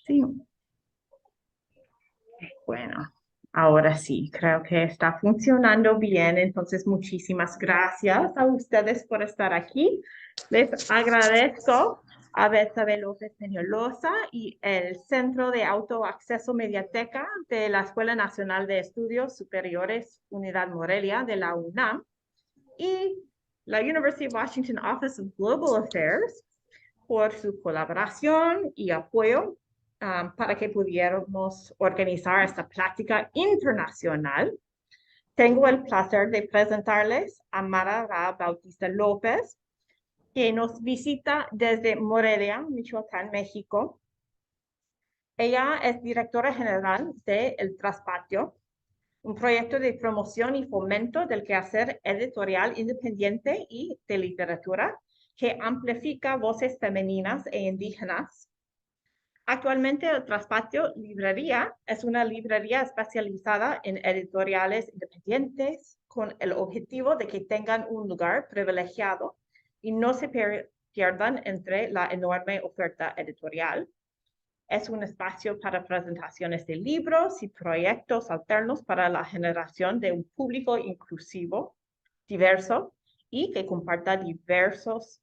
Sí, bueno, ahora sí, creo que está funcionando bien. Entonces, muchísimas gracias a ustedes por estar aquí. Les agradezco a Betsabe López Peñalosa y el Centro de Autoacceso Mediateca de la Escuela Nacional de Estudios Superiores Unidad Morelia de la UNAM y la University of Washington Office of Global Affairs por su colaboración y apoyo para que pudiéramos organizar esta plática internacional. Tengo el placer de presentarles a Mara Ra Bautista López, que nos visita desde Morelia, Michoacán, México. Ella es directora general de El Traspatio, un proyecto de promoción y fomento del quehacer editorial independiente y de literatura que amplifica voces femeninas e indígenas. Actualmente el Traspatio Librería es una librería especializada en editoriales independientes con el objetivo de que tengan un lugar privilegiado y no se pierdan entre la enorme oferta editorial. Es un espacio para presentaciones de libros y proyectos alternos para la generación de un público inclusivo, diverso y que comparta diversos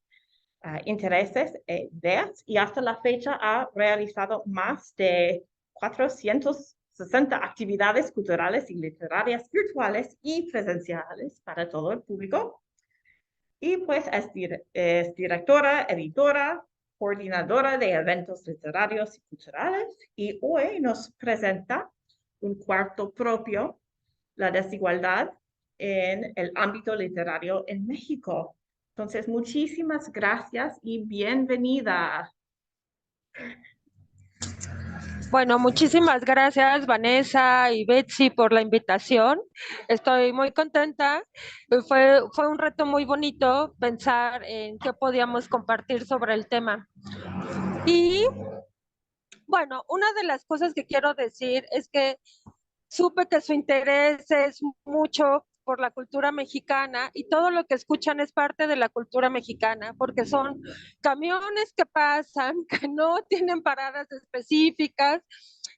intereses e ideas, y hasta la fecha ha realizado más de 460 actividades culturales y literarias virtuales y presenciales para todo el público. Y pues es directora, editora, coordinadora de eventos literarios y culturales, y hoy nos presenta un cuarto propio, la desigualdad en el ámbito literario en México. Entonces, muchísimas gracias y bienvenida. Bueno, muchísimas gracias Vanessa y Betsy por la invitación. Estoy muy contenta. Fue un reto muy bonito pensar en qué podíamos compartir sobre el tema. Y bueno, una de las cosas que quiero decir es que supe que su interés es mucho por la cultura mexicana y todo lo que escuchan es parte de la cultura mexicana, porque son camiones que pasan, que no tienen paradas específicas,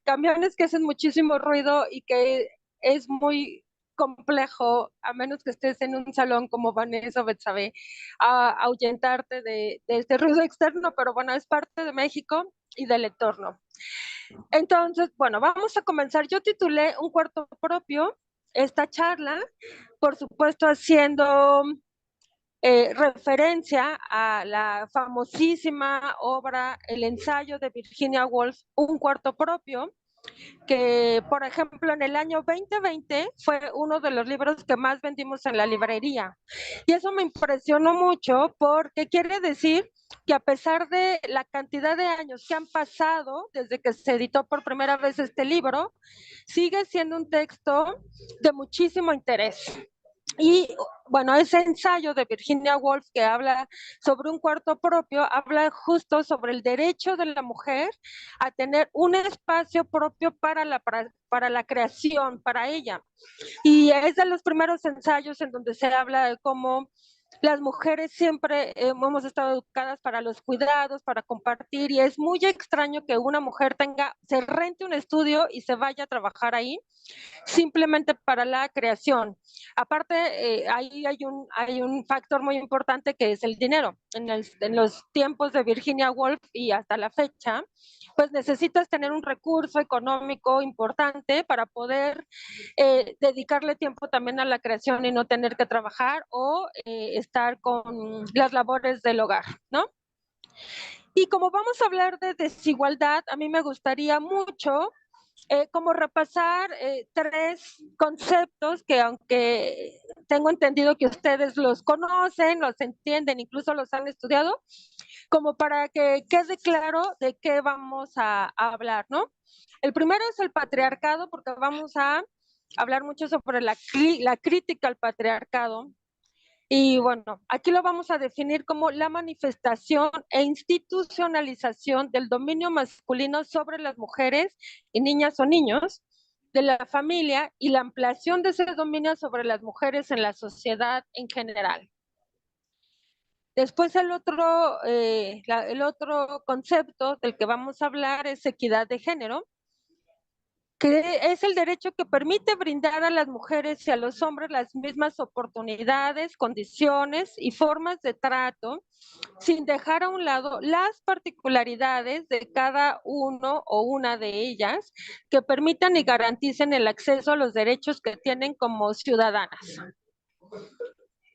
camiones que hacen muchísimo ruido y que es muy complejo, a menos que estés en un salón como Vanessa o Betsabe, ahuyentarte de este ruido externo, pero bueno, es parte de México y del entorno. Entonces, bueno, vamos a comenzar. Yo titulé Un cuarto propio esta charla, por supuesto haciendo referencia a la famosísima obra, el ensayo de Virginia Woolf, Un cuarto propio, que, por ejemplo, en el año 2020 fue uno de los libros que más vendimos en la librería. Y eso me impresionó mucho porque quiere decir que a pesar de la cantidad de años que han pasado desde que se editó por primera vez este libro, sigue siendo un texto de muchísimo interés. Y bueno, ese ensayo de Virginia Woolf que habla sobre un cuarto propio, habla justo sobre el derecho de la mujer a tener un espacio propio para la creación, para ella. Y es de los primeros ensayos en donde se habla de cómo las mujeres siempre hemos estado educadas para los cuidados, para compartir, y es muy extraño que una mujer se rente un estudio y se vaya a trabajar ahí simplemente para la creación. Aparte, ahí hay un factor muy importante que es el dinero. En los tiempos de Virginia Woolf y hasta la fecha, pues necesitas tener un recurso económico importante para poder dedicarle tiempo también a la creación y no tener que trabajar o estar con las labores del hogar, ¿no? Y como vamos a hablar de desigualdad, a mí me gustaría mucho como repasar tres conceptos que aunque tengo entendido que ustedes los conocen, los entienden, incluso los han estudiado, como para que quede claro de qué vamos a hablar, ¿no? El primero es el patriarcado, porque vamos a hablar mucho sobre la crítica al patriarcado. Y bueno, aquí lo vamos a definir como la manifestación e institucionalización del dominio masculino sobre las mujeres y niñas o niños de la familia y la ampliación de ese dominio sobre las mujeres en la sociedad en general. Después el otro concepto del que vamos a hablar es equidad de género, que es el derecho que permite brindar a las mujeres y a los hombres las mismas oportunidades, condiciones y formas de trato, sin dejar a un lado las particularidades de cada uno o una de ellas, que permitan y garanticen el acceso a los derechos que tienen como ciudadanas.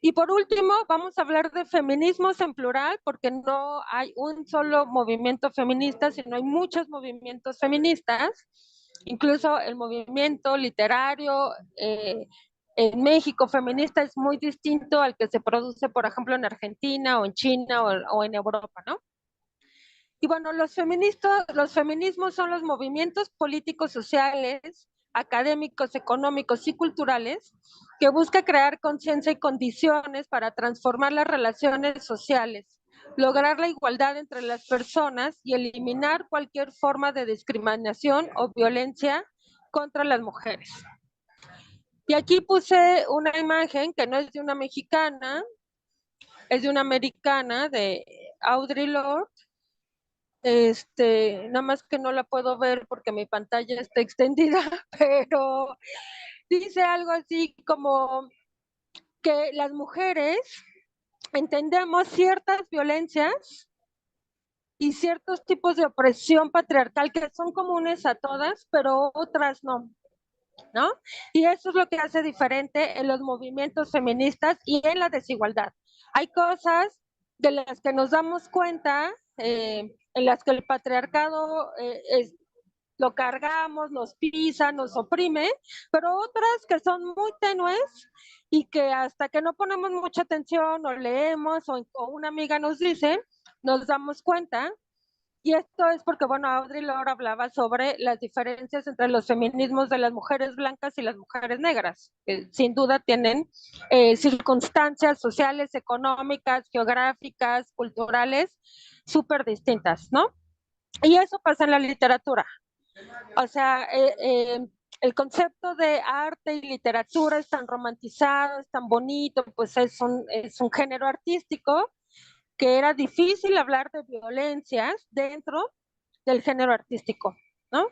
Y por último, vamos a hablar de feminismos en plural, porque no hay un solo movimiento feminista, sino hay muchos movimientos feministas, incluso el movimiento literario en México feminista es muy distinto al que se produce, por ejemplo, en Argentina o en China o en Europa, ¿no? Y bueno, los feminismos son los movimientos políticos, sociales, académicos, económicos y culturales que busca crear conciencia y condiciones para transformar las relaciones sociales, lograr la igualdad entre las personas y eliminar cualquier forma de discriminación o violencia contra las mujeres. Y aquí puse una imagen que no es de una mexicana, es de una americana, de Audre Lorde. Nada más que no la puedo ver porque mi pantalla está extendida, pero dice algo así como que las mujeres entendemos ciertas violencias y ciertos tipos de opresión patriarcal que son comunes a todas, pero otras no, ¿no? Y eso es lo que hace diferente en los movimientos feministas y en la desigualdad. Hay cosas de las que nos damos cuenta, en las que el patriarcado lo cargamos, nos pisa, nos oprime, pero otras que son muy tenues y que hasta que no ponemos mucha atención o leemos o una amiga nos dice, nos damos cuenta. Y esto es porque, bueno, Audre Lorde hablaba sobre las diferencias entre los feminismos de las mujeres blancas y las mujeres negras, que sin duda tienen circunstancias sociales, económicas, geográficas, culturales, súper distintas, ¿no? Y eso pasa en la literatura. O sea, el concepto de arte y literatura es tan romantizado, es tan bonito, pues es un género artístico que era difícil hablar de violencias dentro del género artístico, ¿no?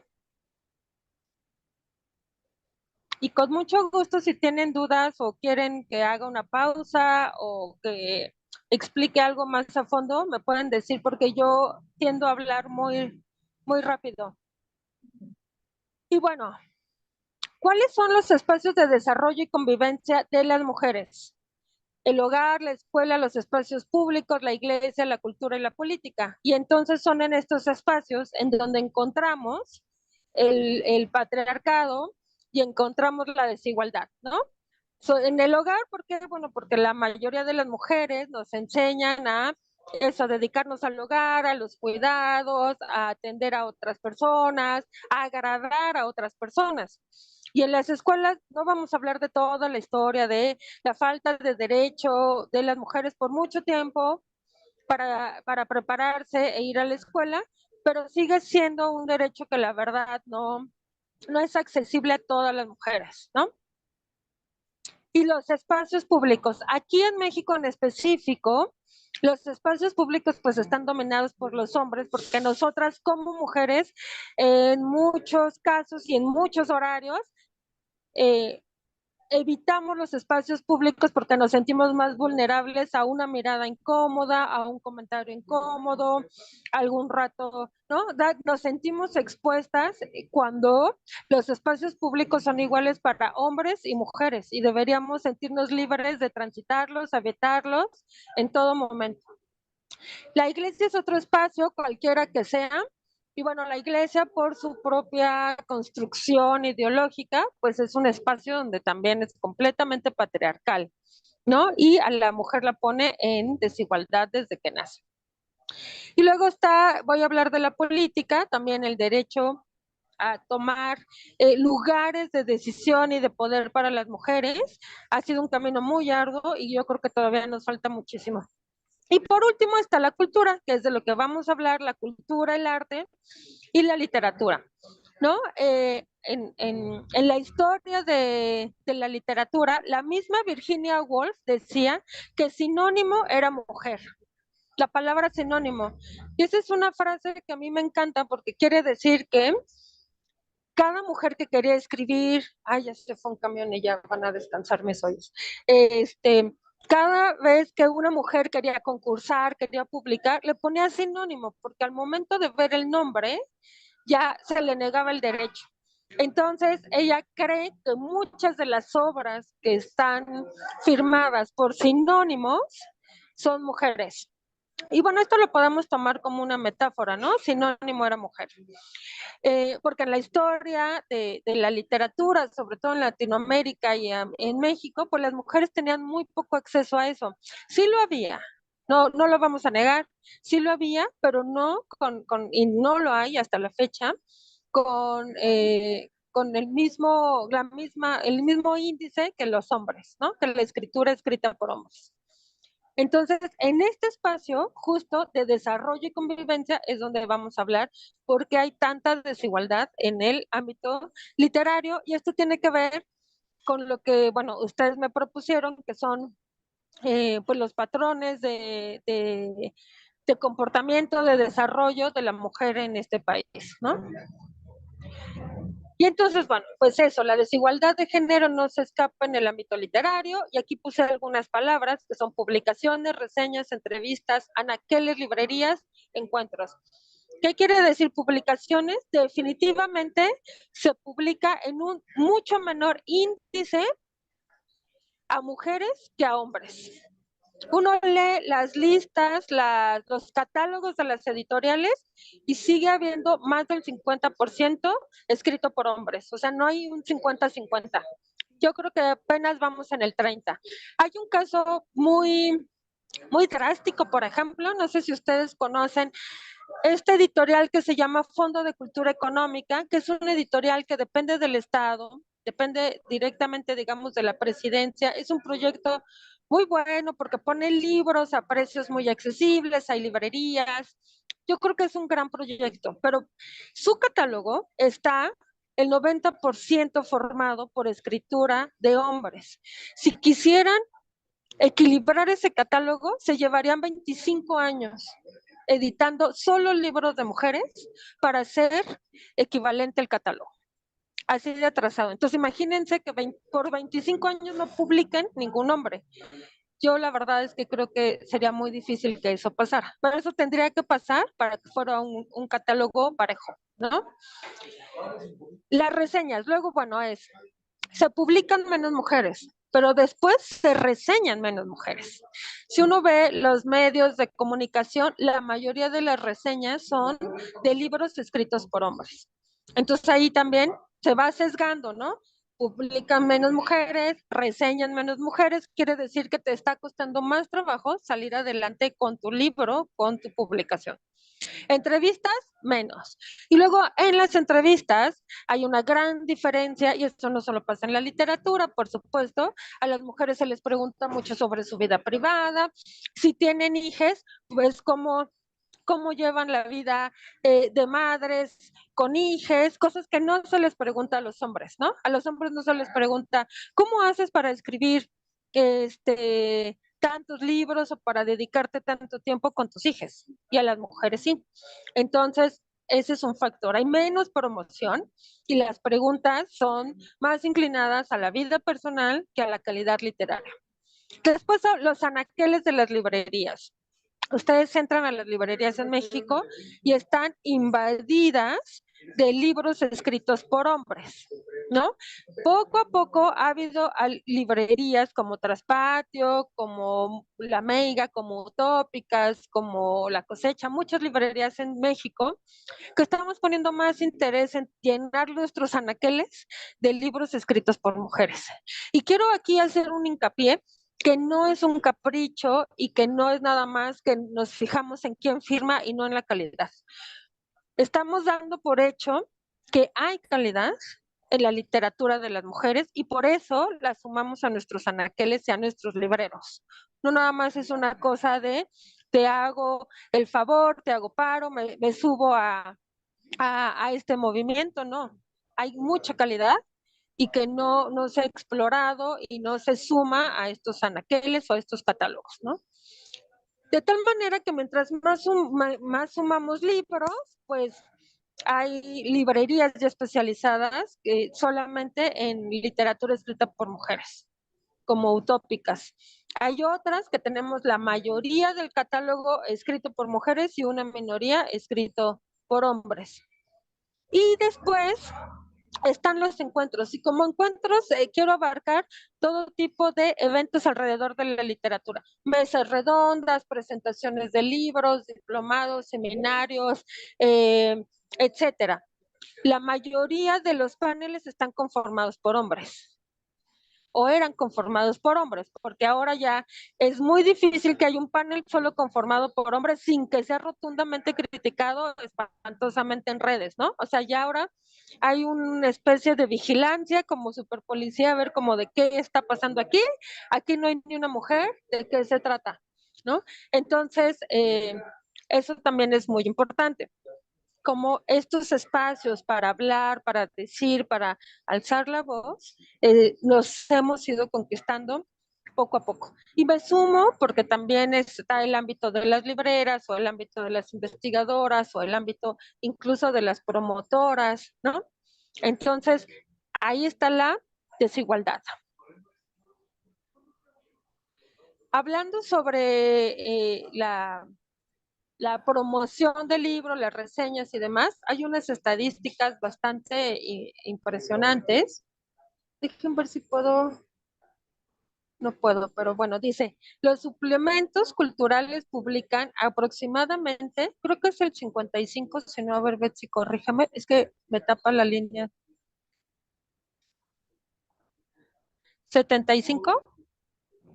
Y con mucho gusto, si tienen dudas o quieren que haga una pausa o que explique algo más a fondo, me pueden decir porque yo tiendo a hablar muy rápido. Y bueno, ¿cuáles son los espacios de desarrollo y convivencia de las mujeres? El hogar, la escuela, los espacios públicos, la iglesia, la cultura y la política. Y entonces son en estos espacios en donde encontramos el patriarcado y encontramos la desigualdad, ¿no? En el hogar, ¿por qué? Bueno, porque la mayoría de las mujeres nos enseñan a eso, dedicarnos al hogar, a los cuidados, a atender a otras personas, a agradar a otras personas. Y en las escuelas no vamos a hablar de toda la historia de la falta de derecho de las mujeres por mucho tiempo para prepararse e ir a la escuela, pero sigue siendo un derecho que la verdad no es accesible a todas las mujeres, ¿no? Y los espacios públicos. Aquí en México en específico, los espacios públicos pues están dominados por los hombres, porque nosotras como mujeres, en muchos casos y en muchos horarios, evitamos los espacios públicos porque nos sentimos más vulnerables a una mirada incómoda, a un comentario incómodo, algún rato, ¿no? Nos sentimos expuestas cuando los espacios públicos son iguales para hombres y mujeres y deberíamos sentirnos libres de transitarlos, habitarlos en todo momento. La iglesia es otro espacio, cualquiera que sea, y bueno, la iglesia por su propia construcción ideológica, pues es un espacio donde también es completamente patriarcal, ¿no? Y a la mujer la pone en desigualdad desde que nace. Y luego voy a hablar de la política, también el derecho a tomar lugares de decisión y de poder para las mujeres. Ha sido un camino muy arduo y yo creo que todavía nos falta muchísimo. Y por último está la cultura, que es de lo que vamos a hablar, la cultura, el arte y la literatura, ¿no? En la historia de la literatura, la misma Virginia Woolf decía que sinónimo era mujer, la palabra sinónimo. Y esa es una frase que a mí me encanta porque quiere decir que cada mujer que quería escribir, ay, ya se fue un camión y ya van a descansar mis oídos. Cada vez que una mujer quería concursar, quería publicar, le ponía sinónimo, porque al momento de ver el nombre, ya se le negaba el derecho. Entonces, ella cree que muchas de las obras que están firmadas por sinónimos son mujeres. Y bueno, esto lo podemos tomar como una metáfora, ¿no? Sinónimo era mujer. Porque en la historia de la literatura, sobre todo en Latinoamérica y en México, pues las mujeres tenían muy poco acceso a eso. Sí lo había, no lo vamos a negar, sí lo había, pero no y no lo hay hasta la fecha, con el mismo índice que los hombres, ¿no? Que la escritura escrita por hombres. Entonces, en este espacio justo de desarrollo y convivencia es donde vamos a hablar porque hay tanta desigualdad en el ámbito literario y esto tiene que ver con lo que, bueno, ustedes me propusieron, que son pues los patrones de comportamiento, de desarrollo de la mujer en este país, ¿no? Y entonces, bueno, pues eso, la desigualdad de género no se escapa en el ámbito literario, y aquí puse algunas palabras que son publicaciones, reseñas, entrevistas, anaqueles, librerías, encuentros. ¿Qué quiere decir publicaciones? Definitivamente se publica en un mucho menor índice a mujeres que a hombres. Uno lee las listas, los catálogos de las editoriales y sigue habiendo más del 50% escrito por hombres. O sea, no hay un 50-50. Yo creo que apenas vamos en el 30. Hay un caso muy drástico, por ejemplo, no sé si ustedes conocen este editorial que se llama Fondo de Cultura Económica, que es un editorial que depende del Estado, depende directamente, digamos, de la presidencia. Es un proyecto muy bueno porque pone libros a precios muy accesibles, hay librerías. Yo creo que es un gran proyecto, pero su catálogo está el 90% formado por escritura de hombres. Si quisieran equilibrar ese catálogo, se llevarían 25 años editando solo libros de mujeres para ser equivalente al catálogo. Así de atrasado. Entonces, imagínense que por 25 años no publiquen ningún hombre. Yo la verdad es que creo que sería muy difícil que eso pasara. Pero eso tendría que pasar para que fuera un catálogo parejo, ¿no? Las reseñas, luego, bueno, se publican menos mujeres, pero después se reseñan menos mujeres. Si uno ve los medios de comunicación, la mayoría de las reseñas son de libros escritos por hombres. Entonces ahí también se va sesgando, ¿no? Publican menos mujeres, reseñan menos mujeres, quiere decir que te está costando más trabajo salir adelante con tu libro, con tu publicación. Entrevistas, menos. Y luego en las entrevistas hay una gran diferencia, y esto no solo pasa en la literatura, por supuesto, a las mujeres se les pregunta mucho sobre su vida privada, si tienen hijos, pues cómo llevan la vida de madres con hijos, cosas que no se les pregunta a los hombres, ¿no? A los hombres no se les pregunta, ¿cómo haces para escribir tantos libros o para dedicarte tanto tiempo con tus hijos? Y a las mujeres sí. Entonces, ese es un factor. Hay menos promoción y las preguntas son más inclinadas a la vida personal que a la calidad literaria. Después, los anaqueles de las librerías. Ustedes entran a las librerías en México y están invadidas de libros escritos por hombres, ¿no? Poco a poco ha habido librerías como Traspatio, como La Meiga, como Utópicas, como La Cosecha, muchas librerías en México que estamos poniendo más interés en llenar nuestros anaqueles de libros escritos por mujeres. Y quiero aquí hacer un hincapié que no es un capricho y que no es nada más que nos fijamos en quién firma y no en la calidad. Estamos dando por hecho que hay calidad en la literatura de las mujeres y por eso la sumamos a nuestros anaqueles y a nuestros libreros. No nada más es una cosa de te hago el favor, te hago paro, me subo a este movimiento, no. Hay mucha calidad y que no se ha explorado y no se suma a estos anaqueles o a estos catálogos, ¿no? De tal manera que mientras más sumamos libros, pues hay librerías ya especializadas solamente en literatura escrita por mujeres, como utópicas. Hay otras que tenemos la mayoría del catálogo escrito por mujeres y una minoría escrito por hombres. Y después están los encuentros, y como encuentros quiero abarcar todo tipo de eventos alrededor de la literatura, mesas redondas, presentaciones de libros, diplomados, seminarios, etcétera. La mayoría de los paneles están conformados por hombres o eran conformados por hombres, porque ahora ya es muy difícil que haya un panel solo conformado por hombres sin que sea rotundamente criticado espantosamente en redes, ¿no? O sea, ya ahora hay una especie de vigilancia como superpolicía a ver como de qué está pasando aquí, aquí no hay ni una mujer, ¿de qué se trata? ¿No? Entonces, eso también es muy importante como estos espacios para hablar, para decir, para alzar la voz, los hemos ido conquistando poco a poco. Y me sumo porque también está el ámbito de las libreras o el ámbito de las investigadoras o el ámbito incluso de las promotoras, ¿no? Entonces, ahí está la desigualdad. Hablando sobre la promoción del libro, las reseñas y demás, hay unas estadísticas bastante impresionantes. Déjenme ver si puedo, no puedo, pero bueno, dice, los suplementos culturales publican aproximadamente, creo que es el 55, si no, a ver, Betsy, corríjame, es que me tapa la línea. ¿75?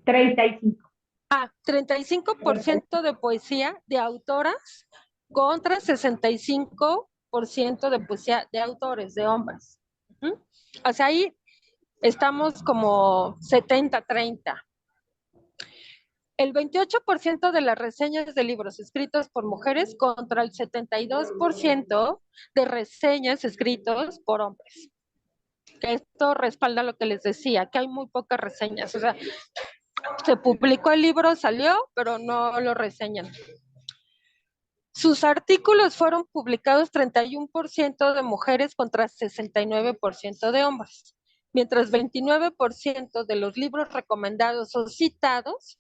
35. 35% de poesía de autoras contra 65% de poesía de autores, de hombres. O sea, ahí estamos como 70-30. El 28% de las reseñas de libros escritos por mujeres contra el 72% de reseñas escritos por hombres. Esto respalda lo que les decía, que hay muy pocas reseñas. O sea, se publicó el libro, salió, pero no lo reseñan. Sus artículos fueron publicados 31% de mujeres contra 69% de hombres, mientras 29% de los libros recomendados o citados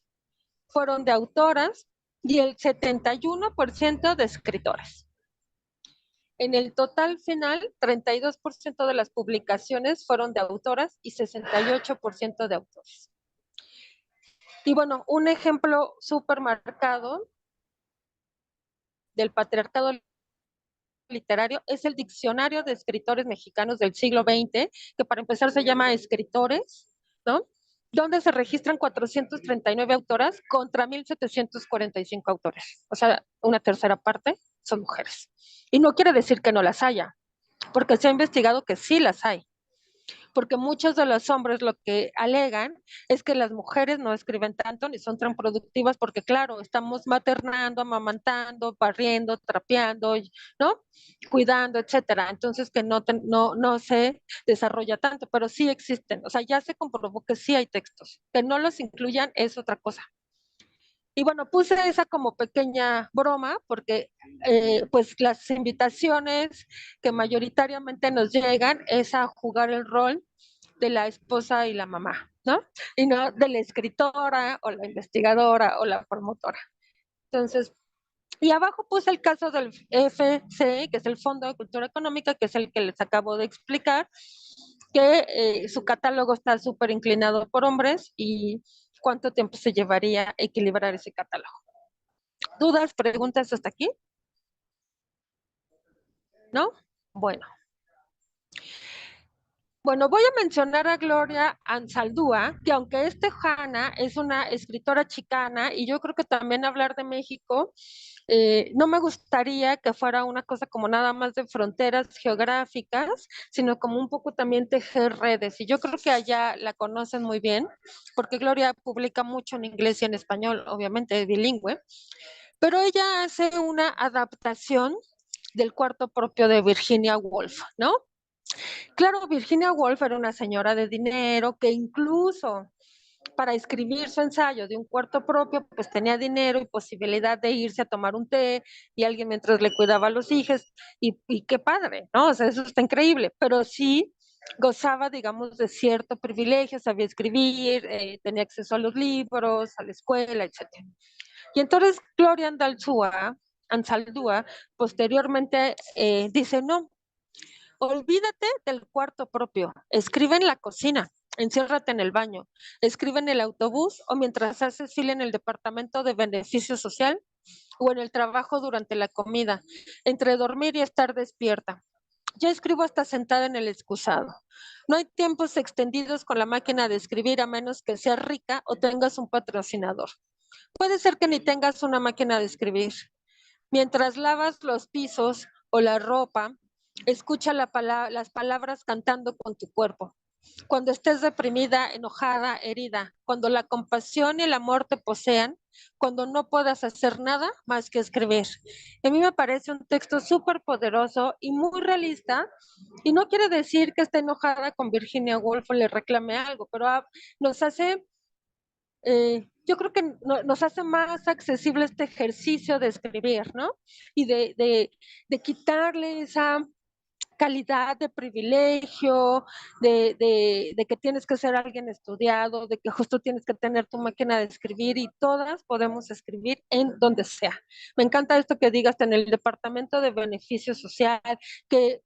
fueron de autoras y el 71% de escritoras. En el total final, 32% de las publicaciones fueron de autoras y 68% de autores. Y bueno, un ejemplo súper marcado del patriarcado literario es el Diccionario de Escritores Mexicanos del siglo XX, que para empezar se llama Escritores, ¿no? Donde se registran 439 autoras contra 1,745 autores. O sea, una tercera parte son mujeres. Y no quiere decir que no las haya, porque se ha investigado que sí las hay. Porque muchos de los hombres lo que alegan es que las mujeres no escriben tanto ni son tan productivas porque, claro, estamos maternando, amamantando, barriendo, trapeando, ¿no? Cuidando, etcétera. Entonces, que no se desarrolla tanto, pero sí existen. O sea, ya se comprobó que sí hay textos. Que no los incluyan es otra cosa. Y bueno, puse esa como pequeña broma porque pues las invitaciones que mayoritariamente nos llegan es a jugar el rol de la esposa y la mamá, ¿no? Y no de la escritora o la investigadora o la promotora. Entonces, y abajo puse el caso del FC, que es el Fondo de Cultura Económica, que es el que les acabo de explicar, que su catálogo está súper inclinado por hombres y cuánto tiempo se llevaría a equilibrar ese catálogo. ¿Dudas, preguntas hasta aquí? ¿No? Bueno. Bueno, voy a mencionar a Gloria Anzaldúa, que aunque es tejana, es una escritora chicana, y yo creo que también hablar de México, no me gustaría que fuera una cosa como nada más de fronteras geográficas, sino como un poco también tejer redes. Y yo creo que allá la conocen muy bien, porque Gloria publica mucho en inglés y en español, obviamente es bilingüe, pero ella hace una adaptación del cuarto propio de Virginia Woolf, ¿no? Claro, Virginia Woolf era una señora de dinero que incluso para escribir su ensayo de un cuarto propio, pues tenía dinero y posibilidad de irse a tomar un té y alguien mientras le cuidaba a los hijos y qué padre, ¿no? O sea, eso está increíble, pero sí gozaba, digamos, de cierto privilegio, sabía escribir, tenía acceso a los libros, a la escuela, etcétera. Y entonces Gloria Anzaldúa posteriormente dice, no, olvídate del cuarto propio, escribe en la cocina, enciérrate en el baño, escribe en el autobús o mientras haces fila en el departamento de beneficio social o en el trabajo durante la comida, entre dormir y estar despierta. Ya escribo hasta sentada en el excusado. No hay tiempos extendidos con la máquina de escribir a menos que seas rica o tengas un patrocinador. Puede ser que ni tengas una máquina de escribir. Mientras lavas los pisos o la ropa, escucha las palabras cantando con tu cuerpo. Cuando estés deprimida, enojada, herida, cuando la compasión y el amor te posean, cuando no puedas hacer nada más que escribir. A mí me parece un texto súper poderoso y muy realista, y no quiere decir que esté enojada con Virginia Woolf o le reclame algo, pero nos hace yo creo que nos hace más accesible este ejercicio de escribir, ¿no? Y de quitarle esa calidad de privilegio, de que tienes que ser alguien estudiado, de que justo tienes que tener tu máquina de escribir y todas podemos escribir en donde sea. Me encanta esto que digas en el departamento de beneficio social, que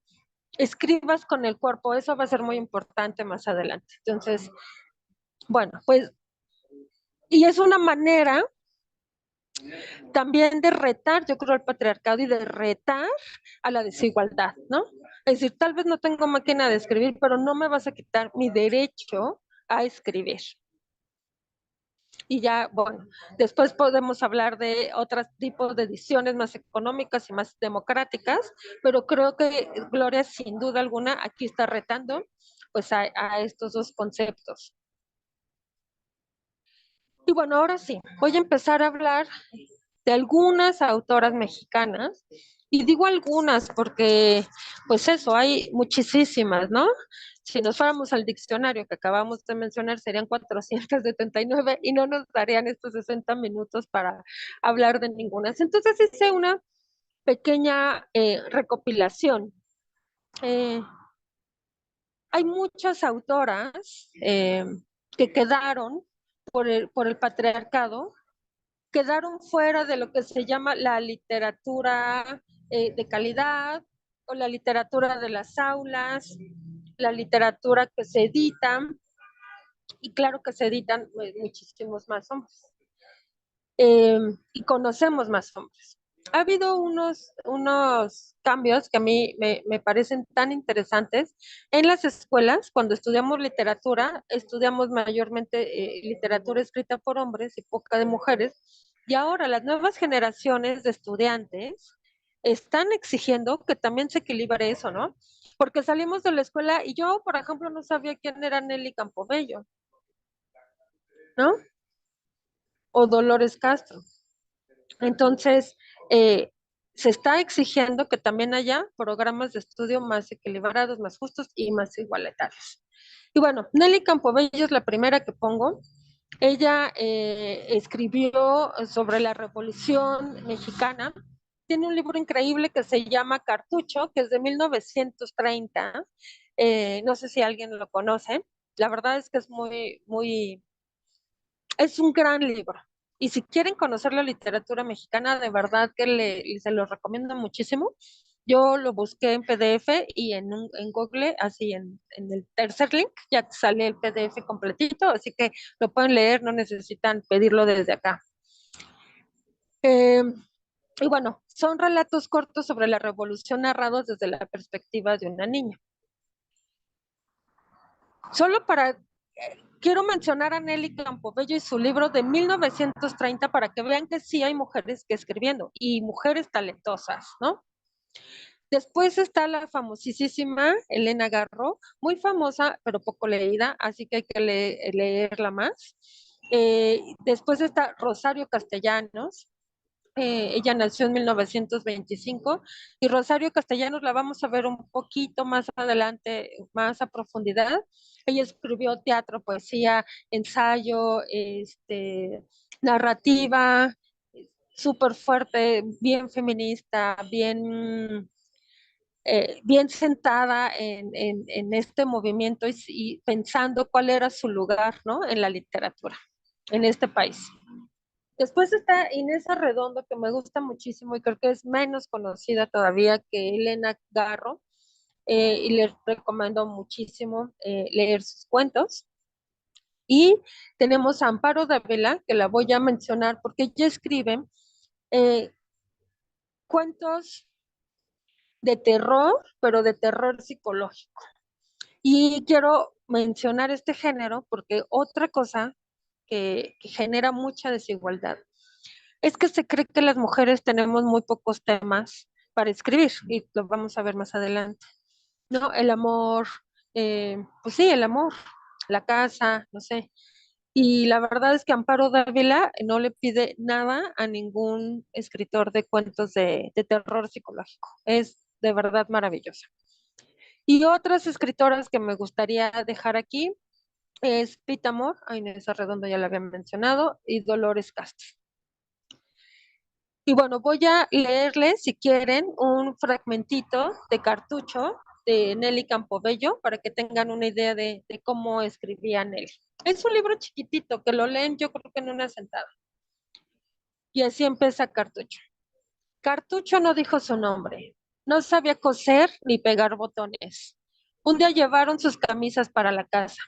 escribas con el cuerpo, eso va a ser muy importante más adelante. Entonces, bueno, pues, y es una manera también de retar, yo creo, al patriarcado y de retar a la desigualdad, ¿no? Es decir, tal vez no tengo máquina de escribir, pero no me vas a quitar mi derecho a escribir. Y ya, bueno, después podemos hablar de otros tipos de ediciones más económicas y más democráticas, pero creo que Gloria, sin duda alguna, aquí está retando pues a estos dos conceptos. Y bueno, ahora sí, voy a empezar a hablar de algunas autoras mexicanas, y digo algunas porque, pues eso, hay muchísimas, ¿no? Si nos fuéramos al diccionario que acabamos de mencionar, serían 479 y no nos darían estos 60 minutos para hablar de ninguna. Entonces hice una pequeña recopilación. Eh, Hay muchas autoras que quedaron por el patriarcado, quedaron fuera de lo que se llama la literatura de calidad o la literatura de las aulas, la literatura que se editan, y claro que se editan muchísimos más hombres. Y conocemos más hombres. Ha habido unos cambios que a mí me parecen tan interesantes. En las escuelas, cuando estudiamos literatura, estudiamos mayormente literatura escrita por hombres y poca de mujeres. Y ahora las nuevas generaciones de estudiantes están exigiendo que también se equilibre eso, ¿no? Porque salimos de la escuela y yo, por ejemplo, no sabía quién era Nelly Campobello, ¿no? O Dolores Castro. Entonces, se está exigiendo que también haya programas de estudio más equilibrados, más justos y más igualitarios. Y bueno, Nelly Campobello es la primera que pongo. Ella escribió sobre la Revolución Mexicana. Tiene un libro increíble que se llama Cartucho, que es de 1930. No sé si alguien lo conoce. La verdad es que es es un gran libro. Y si quieren conocer la literatura mexicana, de verdad que se lo recomiendo muchísimo. Yo lo busqué en PDF y en Google, así en el tercer link, ya sale el PDF completito, así que lo pueden leer, no necesitan pedirlo desde acá. Y bueno, son relatos cortos sobre la revolución narrados desde la perspectiva de una niña. Solo quiero mencionar a Nelly Campobello y su libro de 1930 para que vean que sí hay mujeres que escribiendo y mujeres talentosas, ¿no? Después está la famosísima Elena Garro, muy famosa pero poco leída, así que hay que leerla más. Después está Rosario Castellanos, Ella nació en 1925 y Rosario Castellanos la vamos a ver un poquito más adelante, más a profundidad. Ella escribió teatro, poesía, ensayo, narrativa, súper fuerte, bien feminista, bien sentada en este movimiento y pensando cuál era su lugar, ¿no? En la literatura, en este país. Después está Inés Arredondo, que me gusta muchísimo y creo que es menos conocida todavía que Elena Garro, y les recomiendo muchísimo leer sus cuentos. Y tenemos a Amparo Dávila, que la voy a mencionar porque ella escribe eh, cuentos de terror, pero de terror psicológico. Y quiero mencionar este género porque otra cosa que genera mucha desigualdad es que se cree que las mujeres tenemos muy pocos temas para escribir y lo vamos a ver más adelante, ¿no? El amor, pues sí, el amor, la casa, no sé. Y la verdad es que Amparo Dávila no le pide nada a ningún escritor de cuentos de terror psicológico. Es de verdad maravillosa. Y otras escritoras que me gustaría dejar aquí es Pita Amor, a Inés Arredondo ya la había mencionado, y Dolores Castro. Y bueno, voy a leerles, si quieren, un fragmentito de Cartucho de Nelly Campobello para que tengan una idea de cómo escribía Nelly. Es un libro chiquitito que lo leen yo creo que en una sentada. Y así empieza Cartucho. Cartucho no dijo su nombre. No sabía coser ni pegar botones. Un día llevaron sus camisas para la casa.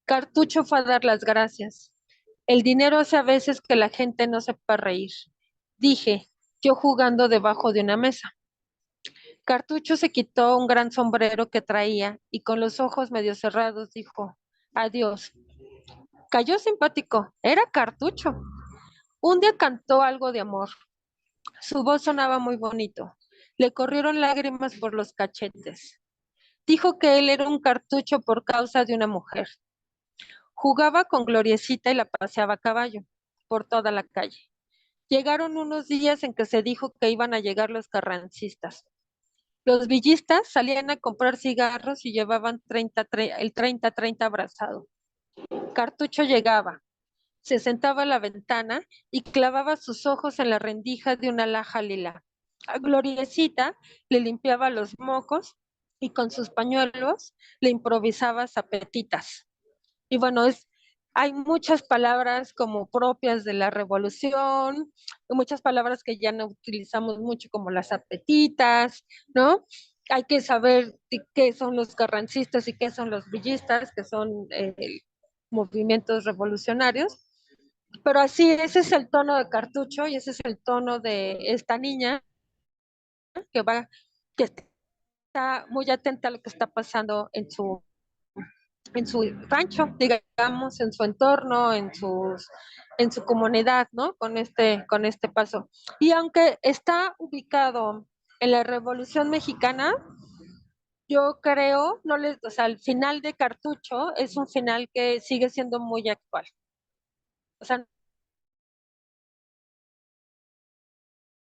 Cartucho fue a dar las gracias. El dinero hace a veces que la gente no sepa reír. Dije, yo jugando debajo de una mesa. Cartucho se quitó un gran sombrero que traía y con los ojos medio cerrados dijo, adiós. Cayó simpático, era Cartucho. Un día cantó algo de amor. Su voz sonaba muy bonito. Le corrieron lágrimas por los cachetes. Dijo que él era un cartucho por causa de una mujer. Jugaba con Gloriecita y la paseaba a caballo por toda la calle. Llegaron unos días en que se dijo que iban a llegar los carrancistas. Los villistas salían a comprar cigarros y llevaban el 30-30 abrazado. Cartucho llegaba, se sentaba a la ventana y clavaba sus ojos en la rendija de una laja lila. A Gloriecita le limpiaba los mocos y con sus pañuelos le improvisaba zapetitas. Y bueno, hay muchas palabras como propias de la revolución, muchas palabras que ya no utilizamos mucho como las apetitas, ¿no? Hay que saber qué son los carrancistas y qué son los villistas, que son movimientos revolucionarios. Pero así, ese es el tono de Cartucho y ese es el tono de esta niña que va, que está muy atenta a lo que está pasando en su rancho, digamos, en su entorno, en su comunidad, ¿no? Con este paso. Y aunque está ubicado en la Revolución Mexicana, yo creo, no les, o sea, el final de Cartucho es un final que sigue siendo muy actual. O sea,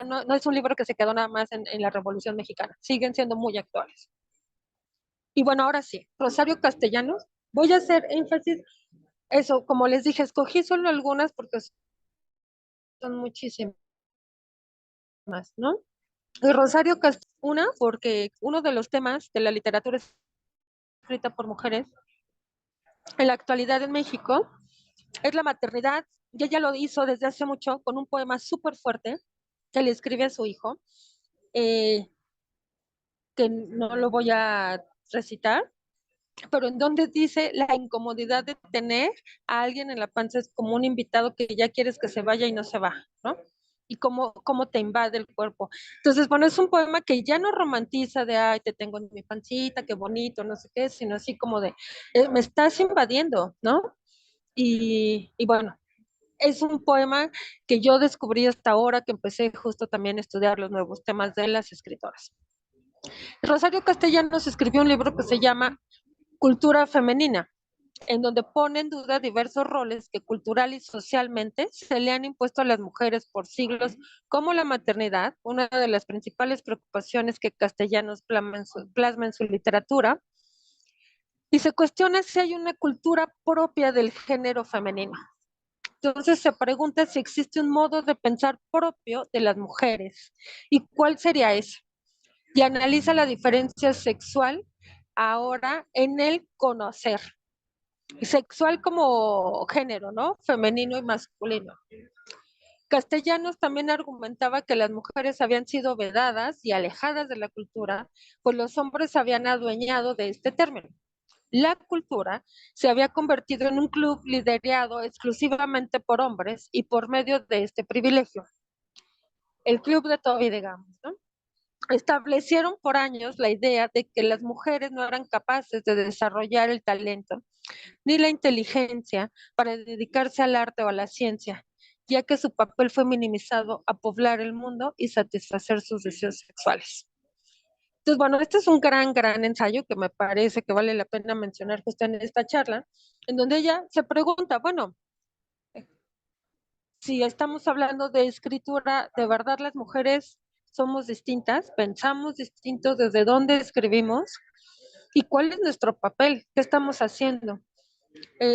no es un libro que se quedó nada más en la Revolución Mexicana, siguen siendo muy actuales. Y bueno, ahora sí, Rosario Castellanos, voy a hacer énfasis, eso, como les dije, escogí solo algunas porque son muchísimas, ¿no? Y Rosario Castellanos, una, porque uno de los temas de la literatura escrita por mujeres en la actualidad en México es la maternidad, y ella lo hizo desde hace mucho con un poema súper fuerte que le escribe a su hijo, eh, que no lo voy a recitar, pero en donde dice la incomodidad de tener a alguien en la panza es como un invitado que ya quieres que se vaya y no se va, ¿no? Y cómo te invade el cuerpo. Entonces, bueno, es un poema que ya no romantiza de, ay, te tengo en mi pancita, qué bonito, no sé qué, sino así como de, me estás invadiendo, ¿no? Y bueno, es un poema que yo descubrí hasta ahora que empecé justo también a estudiar los nuevos temas de las escritoras. Rosario Castellanos escribió un libro que se llama Cultura Femenina. en donde pone en duda diversos roles que cultural y socialmente se le han impuesto a las mujeres por siglos, como la maternidad, una de las principales preocupaciones que Castellanos plasma en su literatura, y se cuestiona si hay una cultura propia del género femenino. Entonces se pregunta si existe un modo de pensar propio de las mujeres y cuál sería eso. Y analiza la diferencia sexual ahora en el conocer. Sexual como género, ¿no? Femenino y masculino. Castellanos también argumentaba que las mujeres habían sido vedadas y alejadas de la cultura, pues los hombres se habían adueñado de este término. La cultura se había convertido en un club liderado exclusivamente por hombres y por medio de este privilegio. El club de Toby, digamos, ¿no? Establecieron por años la idea de que las mujeres no eran capaces de desarrollar el talento ni la inteligencia para dedicarse al arte o a la ciencia, ya que su papel fue minimizado a poblar el mundo y satisfacer sus deseos sexuales. Entonces, bueno, este es un gran ensayo que me parece que vale la pena mencionar justo en esta charla, en donde ella se pregunta, bueno, si estamos hablando de escritura, ¿de verdad las mujeres somos distintas? ¿Pensamos distintos desde dónde escribimos? ¿Y cuál es nuestro papel? ¿Qué estamos haciendo?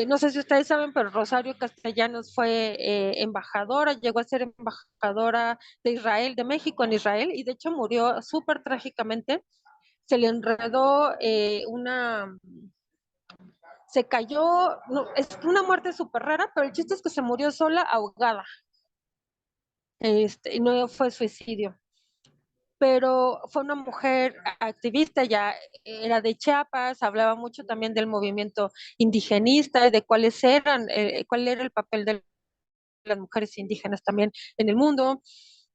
No sé si ustedes saben, pero Rosario Castellanos fue embajadora, llegó a ser embajadora de Israel, de México en Israel, y de hecho murió súper trágicamente. Se le enredó se cayó, no, es una muerte súper rara, pero el chiste es que se murió sola, ahogada, y no fue suicidio. Pero fue una mujer activista, ya era de Chiapas, hablaba mucho también del movimiento indigenista, de cuál era el papel de las mujeres indígenas también en el mundo.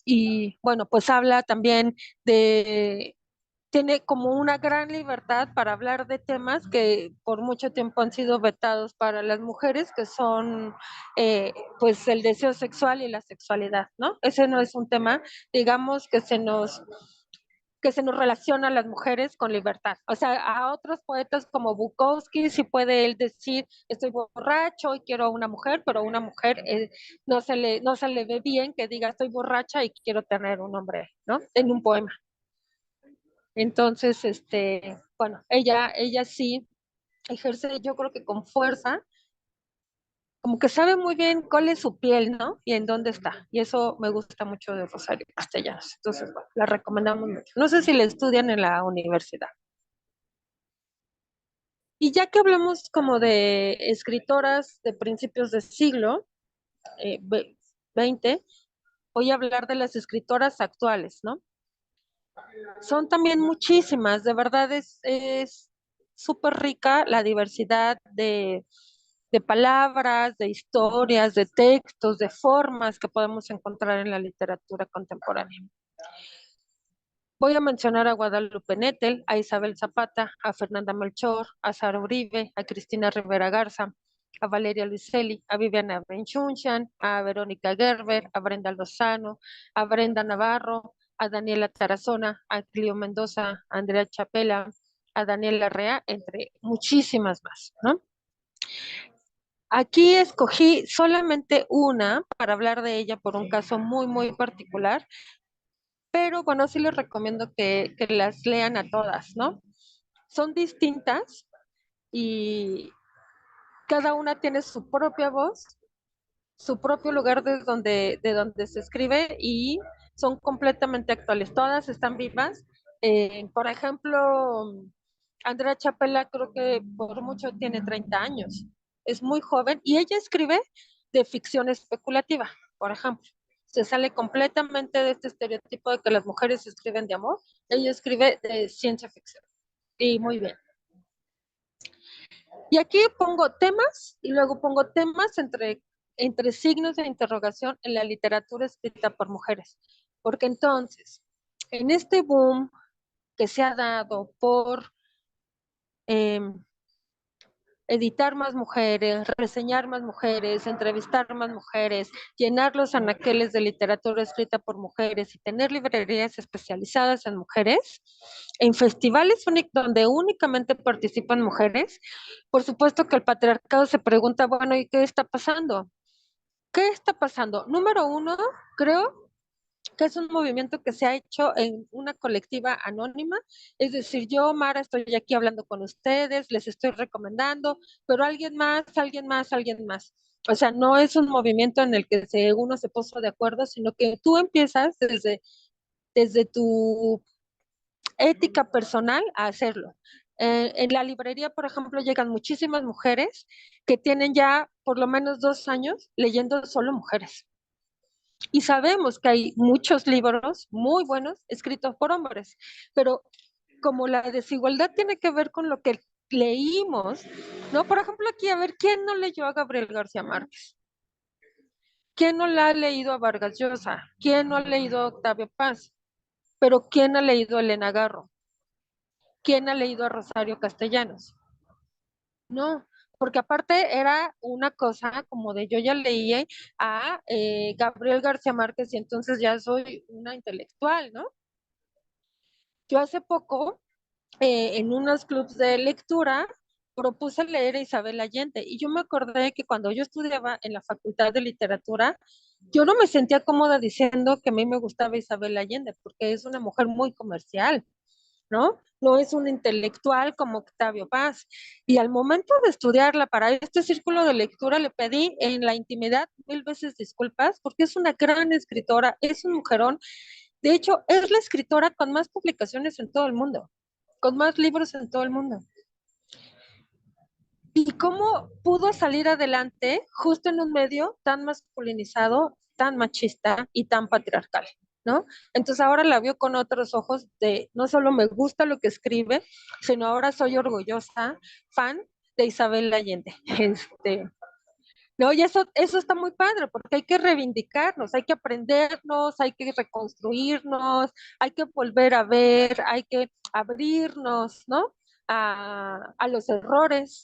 Y bueno, pues habla también tiene como una gran libertad para hablar de temas que por mucho tiempo han sido vetados para las mujeres, que son pues el deseo sexual y la sexualidad, ¿no? Ese no es un tema, digamos, que se nos relaciona a las mujeres con libertad. O sea, a otros poetas como Bukowski sí puede él decir, estoy borracho y quiero a una mujer, pero a una mujer no se le ve bien que diga, estoy borracha y quiero tener un hombre, ¿no? En un poema. Entonces, bueno, ella sí ejerce, yo creo que con fuerza, como que sabe muy bien cuál es su piel, ¿no? Y en dónde está. Y eso me gusta mucho de Rosario Castellanos. Entonces, bueno, la recomendamos mucho. No sé si la estudian en la universidad. Y ya que hablamos como de escritoras de principios de siglo eh, XX, voy a hablar de las escritoras actuales, ¿no? Son también muchísimas, de verdad es súper rica la diversidad de palabras, de historias, de textos, de formas que podemos encontrar en la literatura contemporánea. Voy a mencionar a Guadalupe Nettel, a Isabel Zapata, a Fernanda Melchor, a Sara Uribe, a Cristina Rivera Garza, a Valeria Luiselli, a Viviana Benchunchian, a Verónica Gerber, a Brenda Lozano, a Brenda Navarro, a Daniela Tarazona, a Clio Mendoza, a Andrea Chapela, a Daniela Rea, entre muchísimas más, ¿no? Aquí escogí solamente una para hablar de ella por un caso muy particular, pero bueno, sí les recomiendo que las lean a todas, ¿no? Son distintas y cada una tiene su propia voz, su propio lugar de donde se escribe y son completamente actuales. Todas están vivas. Por ejemplo, Andrea Chapela creo que por mucho tiene 30 años. Es muy joven y ella escribe de ficción especulativa, por ejemplo. Se sale completamente de este estereotipo de que las mujeres escriben de amor. Ella escribe de ciencia ficción. Y muy bien. Y aquí pongo temas y luego pongo temas entre signos de interrogación en la literatura escrita por mujeres. Porque entonces, en este boom que se ha dado por editar más mujeres, reseñar más mujeres, entrevistar más mujeres, llenar los anaqueles de literatura escrita por mujeres y tener librerías especializadas en mujeres, en festivales donde únicamente participan mujeres, por supuesto que el patriarcado se pregunta, bueno, ¿y qué está pasando? ¿Qué está pasando? Número uno, creo que es un movimiento que se ha hecho en una colectiva anónima, es decir, yo, Mara, estoy aquí hablando con ustedes, les estoy recomendando, pero alguien más, alguien más, alguien más. O sea, no es un movimiento en el que uno se puso de acuerdo, sino que tú empiezas desde tu ética personal a hacerlo. En la librería, por ejemplo, llegan muchísimas mujeres que tienen ya por lo menos 2 años leyendo solo mujeres. Y sabemos que hay muchos libros muy buenos escritos por hombres, pero como la desigualdad tiene que ver con lo que leímos, ¿no? Por ejemplo, aquí, a ver, ¿quién no leyó a Gabriel García Márquez? ¿Quién no la ha leído a Vargas Llosa? ¿Quién no ha leído a Octavio Paz? Pero ¿quién ha leído a Elena Garro? ¿Quién ha leído a Rosario Castellanos? No, porque aparte era una cosa como de yo ya leí a Gabriel García Márquez y entonces ya soy una intelectual, ¿no? Yo hace poco, en unos clubs de lectura, propuse leer a Isabel Allende y yo me acordé que cuando yo estudiaba en la Facultad de Literatura, yo no me sentía cómoda diciendo que a mí me gustaba Isabel Allende, porque es una mujer muy comercial, ¿no? No es un intelectual como Octavio Paz. Y al momento de estudiarla para este círculo de lectura, le pedí en la intimidad 1000 veces disculpas, porque es una gran escritora, es un mujerón. De hecho, es la escritora con más publicaciones en todo el mundo, con más libros en todo el mundo. ¿Y cómo pudo salir adelante justo en un medio tan masculinizado, tan machista y tan patriarcal? ¿No? Entonces ahora la veo con otros ojos de no solo me gusta lo que escribe, sino ahora soy orgullosa fan de Isabel Allende. No, y eso está muy padre, porque hay que reivindicarnos, hay que aprendernos, hay que reconstruirnos, hay que volver a ver, hay que abrirnos, ¿no? A los errores,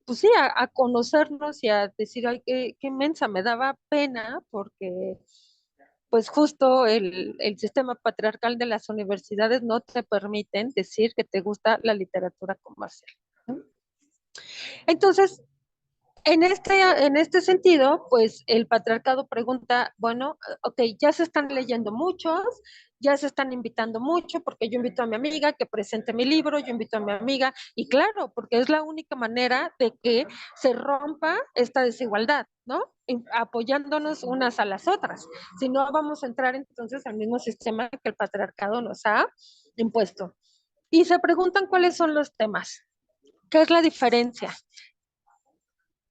pues sí, a conocernos y a decir, ay, qué mensa, me daba pena porque pues justo el sistema patriarcal de las universidades no te permiten decir que te gusta la literatura comercial, ¿no? Entonces, en este sentido, pues el patriarcado pregunta, bueno, ok, ya se están leyendo muchos, ya se están invitando mucho, porque yo invito a mi amiga que presente mi libro, yo invito a mi amiga, y claro, porque es la única manera de que se rompa esta desigualdad, ¿no? Apoyándonos unas a las otras. Si no, vamos a entrar entonces al mismo sistema que el patriarcado nos ha impuesto. Y se preguntan cuáles son los temas. ¿Qué es la diferencia?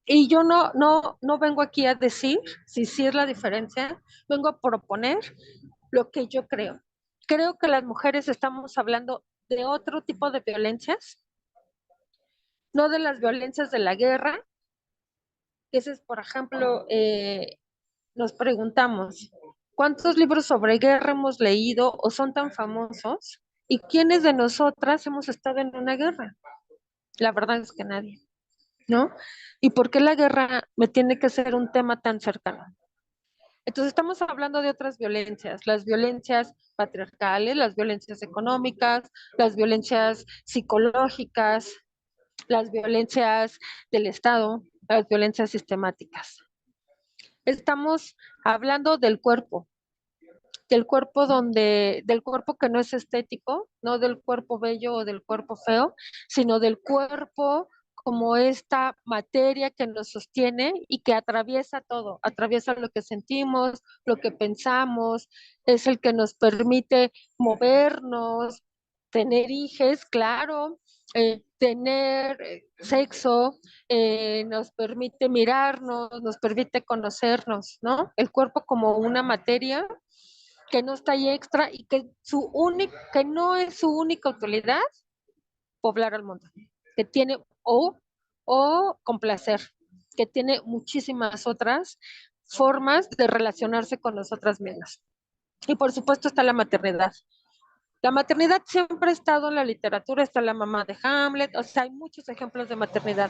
Y yo no vengo aquí a decir si sí es la diferencia, vengo a proponer lo que yo creo. Creo que las mujeres estamos hablando de otro tipo de violencias, no de las violencias de la guerra, que ese es, por ejemplo, nos preguntamos, ¿cuántos libros sobre guerra hemos leído o son tan famosos? ¿Y quiénes de nosotras hemos estado en una guerra? La verdad es que nadie, ¿no? ¿Y por qué la guerra me tiene que ser un tema tan cercano? Entonces estamos hablando de otras violencias, las violencias patriarcales, las violencias económicas, las violencias psicológicas, las violencias del Estado, las violencias sistemáticas. Estamos hablando del cuerpo que no es estético, no del cuerpo bello o del cuerpo feo, sino del cuerpo como esta materia que nos sostiene y que atraviesa todo, atraviesa lo que sentimos, lo que pensamos, es el que nos permite movernos, tener hijos, claro, tener sexo, nos permite mirarnos, nos permite conocernos, ¿no? El cuerpo como una materia que no está ahí extra y que no es su única utilidad poblar al mundo, que tiene o complacer, que tiene muchísimas otras formas de relacionarse con nosotras mismas. Y por supuesto está la maternidad. La maternidad siempre ha estado en la literatura, está la mamá de Hamlet, o sea, hay muchos ejemplos de maternidad,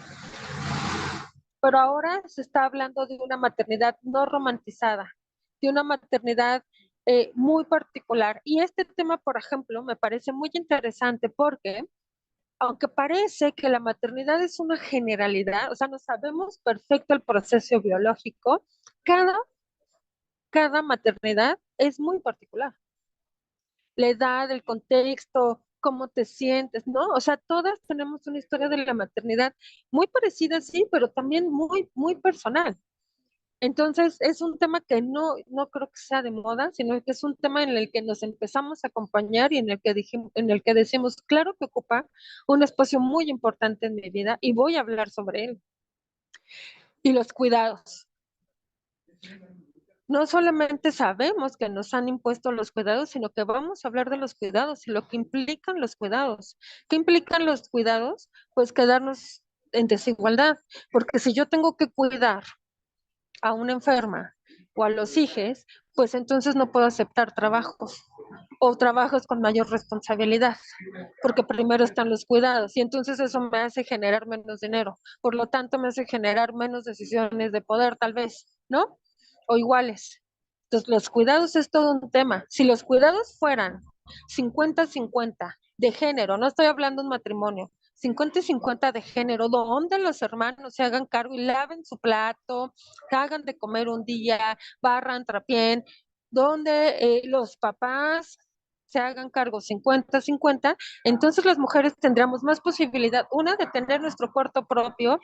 pero ahora se está hablando de una maternidad no romantizada, de una maternidad muy particular. Y este tema, por ejemplo, me parece muy interesante porque, aunque parece que la maternidad es una generalidad, o sea, no sabemos perfecto el proceso biológico, cada, cada maternidad es muy particular. La edad, el contexto, cómo te sientes, ¿no? O sea, todas tenemos una historia de la maternidad muy parecida, sí, pero también muy, muy personal. Entonces, es un tema que no creo que sea de moda, sino que es un tema en el que nos empezamos a acompañar y en el que decimos, claro que ocupa un espacio muy importante en mi vida y voy a hablar sobre él. Y los cuidados. No solamente sabemos que nos han impuesto los cuidados, sino que vamos a hablar de los cuidados y lo que implican los cuidados. ¿Qué implican los cuidados? Pues quedarnos en desigualdad, porque si yo tengo que cuidar a una enferma o a los hijos, pues entonces no puedo aceptar trabajos o trabajos con mayor responsabilidad, porque primero están los cuidados y entonces eso me hace generar menos dinero, por lo tanto me hace generar menos decisiones de poder tal vez, ¿no? O iguales. Entonces los cuidados es todo un tema. Si los cuidados fueran 50-50 de género, no estoy hablando de un matrimonio, 50-50 de género, donde los hermanos se hagan cargo y laven su plato, hagan de comer un día, barran, trapien, donde los papás se hagan cargo 50-50, entonces las mujeres tendríamos más posibilidad, una, de tener nuestro cuarto propio,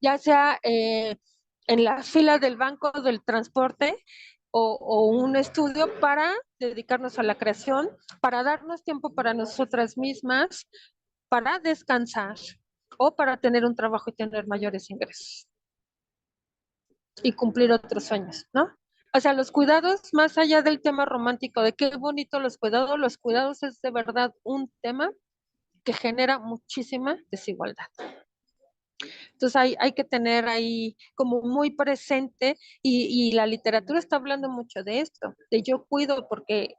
ya sea en la fila del banco del transporte o un estudio para dedicarnos a la creación, para darnos tiempo para nosotras mismas, para descansar o para tener un trabajo y tener mayores ingresos y cumplir otros sueños, ¿no? O sea, los cuidados, más allá del tema romántico, de qué bonito los cuidados es de verdad un tema que genera muchísima desigualdad. Entonces hay que tener ahí como muy presente y la literatura está hablando mucho de esto, de yo cuido porque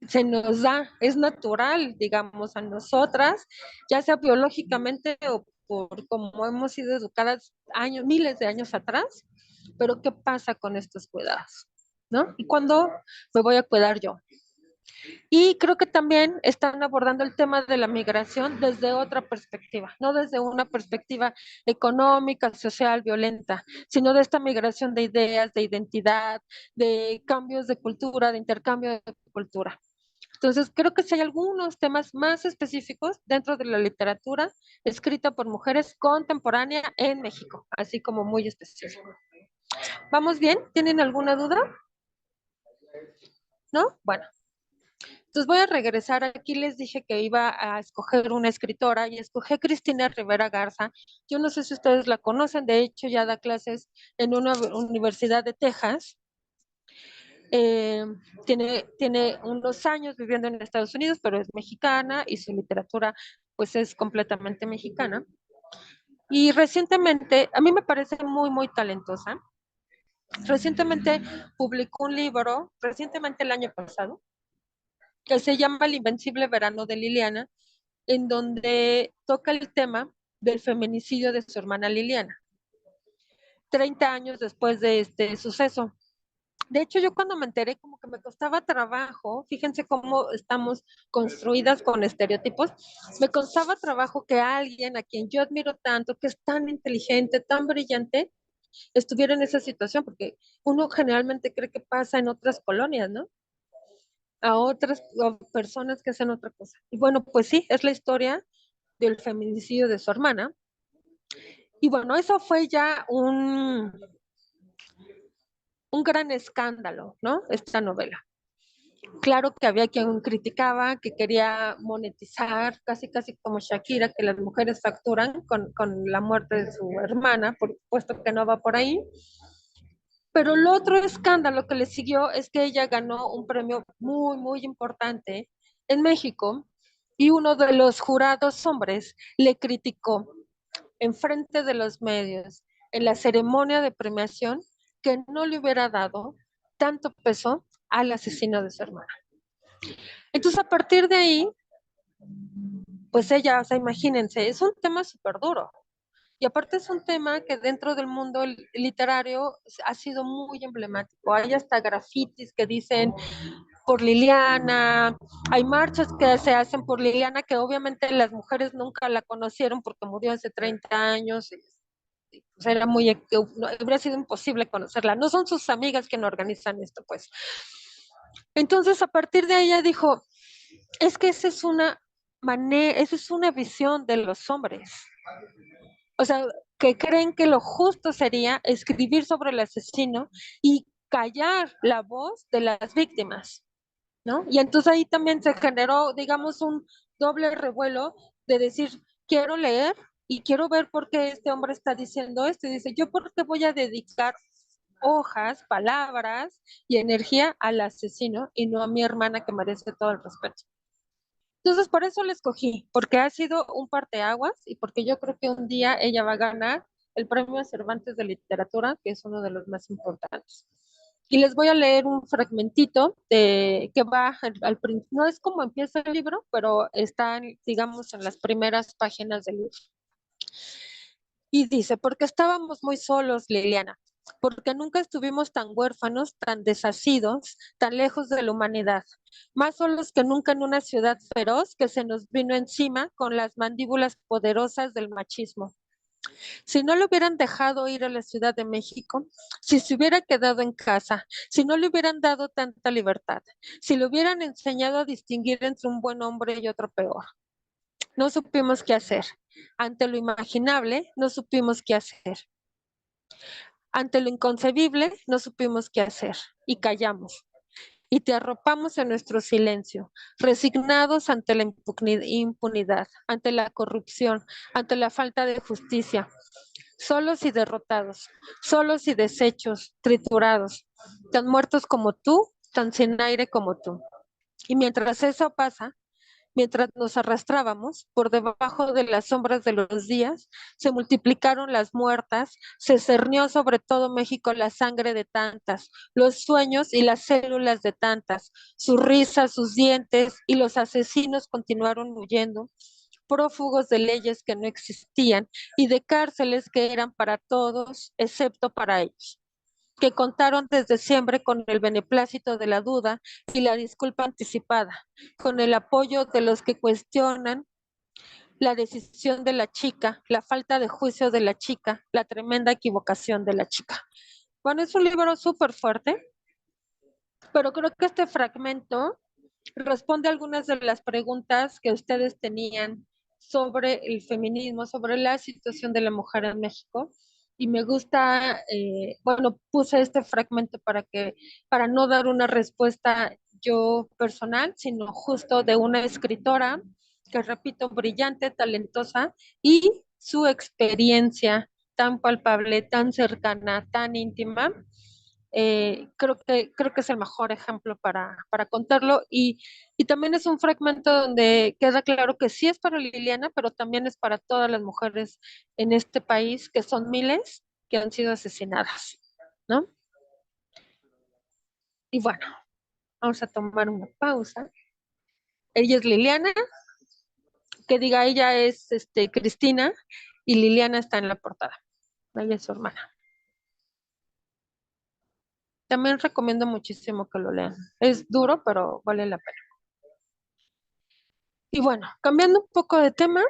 se nos da, es natural, digamos, a nosotras, ya sea biológicamente o por como hemos sido educadas años, miles de años atrás, pero ¿qué pasa con estos cuidados? ¿No? ¿Y cuándo me voy a cuidar yo? Y creo que también están abordando el tema de la migración desde otra perspectiva, no desde una perspectiva económica, social, violenta, sino de esta migración de ideas, de identidad, de cambios de cultura, de intercambio de cultura. Entonces, creo que si hay algunos temas más específicos dentro de la literatura escrita por mujeres contemporáneas en México, así como muy específico. ¿Vamos bien? ¿Tienen alguna duda? ¿No? Bueno, entonces voy a regresar. Aquí les dije que iba a escoger una escritora y escogí Cristina Rivera Garza. Yo no sé si ustedes la conocen, de hecho ya da clases en una universidad de Texas. Eh, tiene unos años viviendo en Estados Unidos, pero es mexicana y su literatura pues es completamente mexicana. Y recientemente, a mí me parece muy, muy talentosa. Recientemente publicó un libro, recientemente el año pasado, que se llama El Invencible Verano de Liliana, en donde toca el tema del feminicidio de su hermana Liliana, 30 años después de este suceso. De hecho, yo cuando me enteré como que me costaba trabajo, fíjense cómo estamos construidas con estereotipos, me costaba trabajo que alguien a quien yo admiro tanto, que es tan inteligente, tan brillante, estuviera en esa situación, porque uno generalmente cree que pasa en otras colonias, ¿no? A otras personas que hacen otra cosa. Y bueno, pues sí, es la historia del feminicidio de su hermana. Y bueno, eso fue ya un gran escándalo, ¿no? Esta novela. Claro que había quien criticaba, que quería monetizar, casi casi como Shakira, que las mujeres facturan con la muerte de su hermana, por supuesto que no va por ahí. Pero el otro escándalo que le siguió es que ella ganó un premio muy, muy importante en México y uno de los jurados hombres le criticó en frente de los medios en la ceremonia de premiación que no le hubiera dado tanto peso al asesino de su hermana. Entonces, a partir de ahí, pues ella, o sea, imagínense, es un tema súper duro. Y aparte es un tema que dentro del mundo literario ha sido muy emblemático. Hay hasta grafitis que dicen por Liliana, hay marchas que se hacen por Liliana, que obviamente las mujeres nunca la conocieron porque murió hace 30 años. Pues era muy, no, habría sido imposible conocerla. No son sus amigas quienes organizan esto, pues. Entonces, a partir de ahí ella dijo, es que esa es una visión de los hombres. O sea, que creen que lo justo sería escribir sobre el asesino y callar la voz de las víctimas, ¿no? Y entonces ahí también se generó, digamos, un doble revuelo de decir, quiero leer y quiero ver por qué este hombre está diciendo esto. Y dice, yo por qué voy a dedicar hojas, palabras y energía al asesino y no a mi hermana que merece todo el respeto. Entonces, por eso la escogí, porque ha sido un parteaguas y porque yo creo que un día ella va a ganar el premio Cervantes de Literatura, que es uno de los más importantes. Y les voy a leer un fragmentito de que va al principio, no es como empieza el libro, pero está, digamos, en las primeras páginas del libro. Y dice, porque estábamos muy solos, Liliana, porque nunca estuvimos tan huérfanos, tan desasidos, tan lejos de la humanidad, más solos que nunca en una ciudad feroz que se nos vino encima con las mandíbulas poderosas del machismo. Si no le hubieran dejado ir a la Ciudad de México, si se hubiera quedado en casa, si no le hubieran dado tanta libertad, si le hubieran enseñado a distinguir entre un buen hombre y otro peor, no supimos qué hacer. Ante lo imaginable, no supimos qué hacer. Ante lo inconcebible, no supimos qué hacer y callamos. Y te arropamos en nuestro silencio, resignados ante la impunidad, ante la corrupción, ante la falta de justicia, solos y derrotados, solos y deshechos, triturados, tan muertos como tú, tan sin aire como tú. Y mientras eso pasa, mientras nos arrastrábamos por debajo de las sombras de los días, se multiplicaron las muertas, se cernió sobre todo México la sangre de tantas, los sueños y las células de tantas, sus risas, sus dientes, y los asesinos continuaron huyendo, prófugos de leyes que no existían y de cárceles que eran para todos, excepto para ellos, que contaron desde siempre con el beneplácito de la duda y la disculpa anticipada, con el apoyo de los que cuestionan la decisión de la chica, la falta de juicio de la chica, la tremenda equivocación de la chica. Bueno, es un libro súper fuerte, pero creo que este fragmento responde a algunas de las preguntas que ustedes tenían sobre el feminismo, sobre la situación de la mujer en México. Y me gusta, bueno, puse este fragmento para no dar una respuesta yo personal, sino justo de una escritora que, repito, brillante, talentosa y su experiencia tan palpable, tan cercana, tan íntima. Creo que es el mejor ejemplo para contarlo y también es un fragmento donde queda claro que sí es para Liliana, pero también es para todas las mujeres en este país, que son miles que han sido asesinadas, ¿no? Y bueno, vamos a tomar una pausa. Ella es Liliana, que diga ella es Cristina y Liliana está en la portada. Ella es su hermana. También recomiendo muchísimo que lo lean. Es duro, pero vale la pena. Y bueno, cambiando un poco de tema,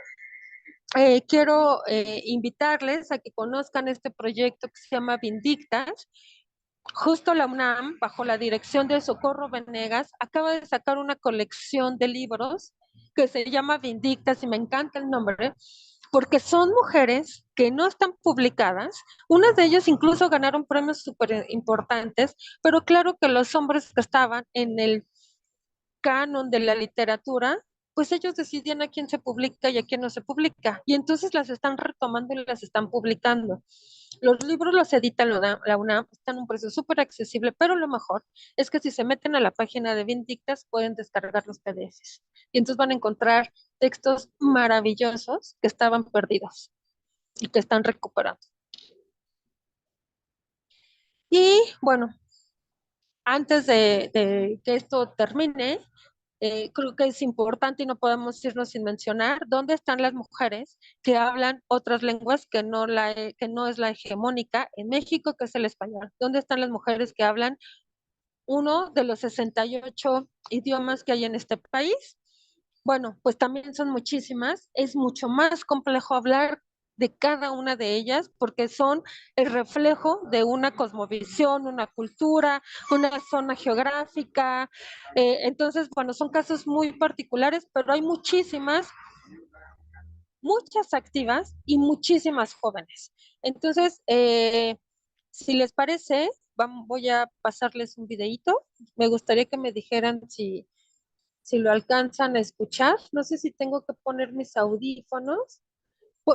quiero invitarles a que conozcan este proyecto que se llama Vindictas. Justo la UNAM, bajo la dirección de Socorro Venegas, acaba de sacar una colección de libros que se llama Vindictas y me encanta el nombre porque son mujeres que no están publicadas, unas de ellas incluso ganaron premios súper importantes, pero claro que los hombres que estaban en el canon de la literatura, pues ellos decidían a quién se publica y a quién no se publica. Y entonces las están retomando y las están publicando. Los libros los edita la UNAM, están a un precio súper accesible, pero lo mejor es que si se meten a la página de Vindictas pueden descargar los PDFs. Y entonces van a encontrar textos maravillosos que estaban perdidos y que están recuperando. Y bueno, antes de que esto termine, creo que es importante y no podemos irnos sin mencionar dónde están las mujeres que hablan otras lenguas que no es la hegemónica en México, que es el español. ¿Dónde están las mujeres que hablan uno de los 68 idiomas que hay en este país? Bueno, pues también son muchísimas. Es mucho más complejo hablar de cada una de ellas porque son el reflejo de una cosmovisión, una cultura, una zona geográfica. Entonces, bueno, son casos muy particulares, pero hay muchísimas, muchas activas y muchísimas jóvenes. Entonces, si les parece, voy a pasarles un videíto. Me gustaría que me dijeran si lo alcanzan a escuchar. No sé si tengo que poner mis audífonos.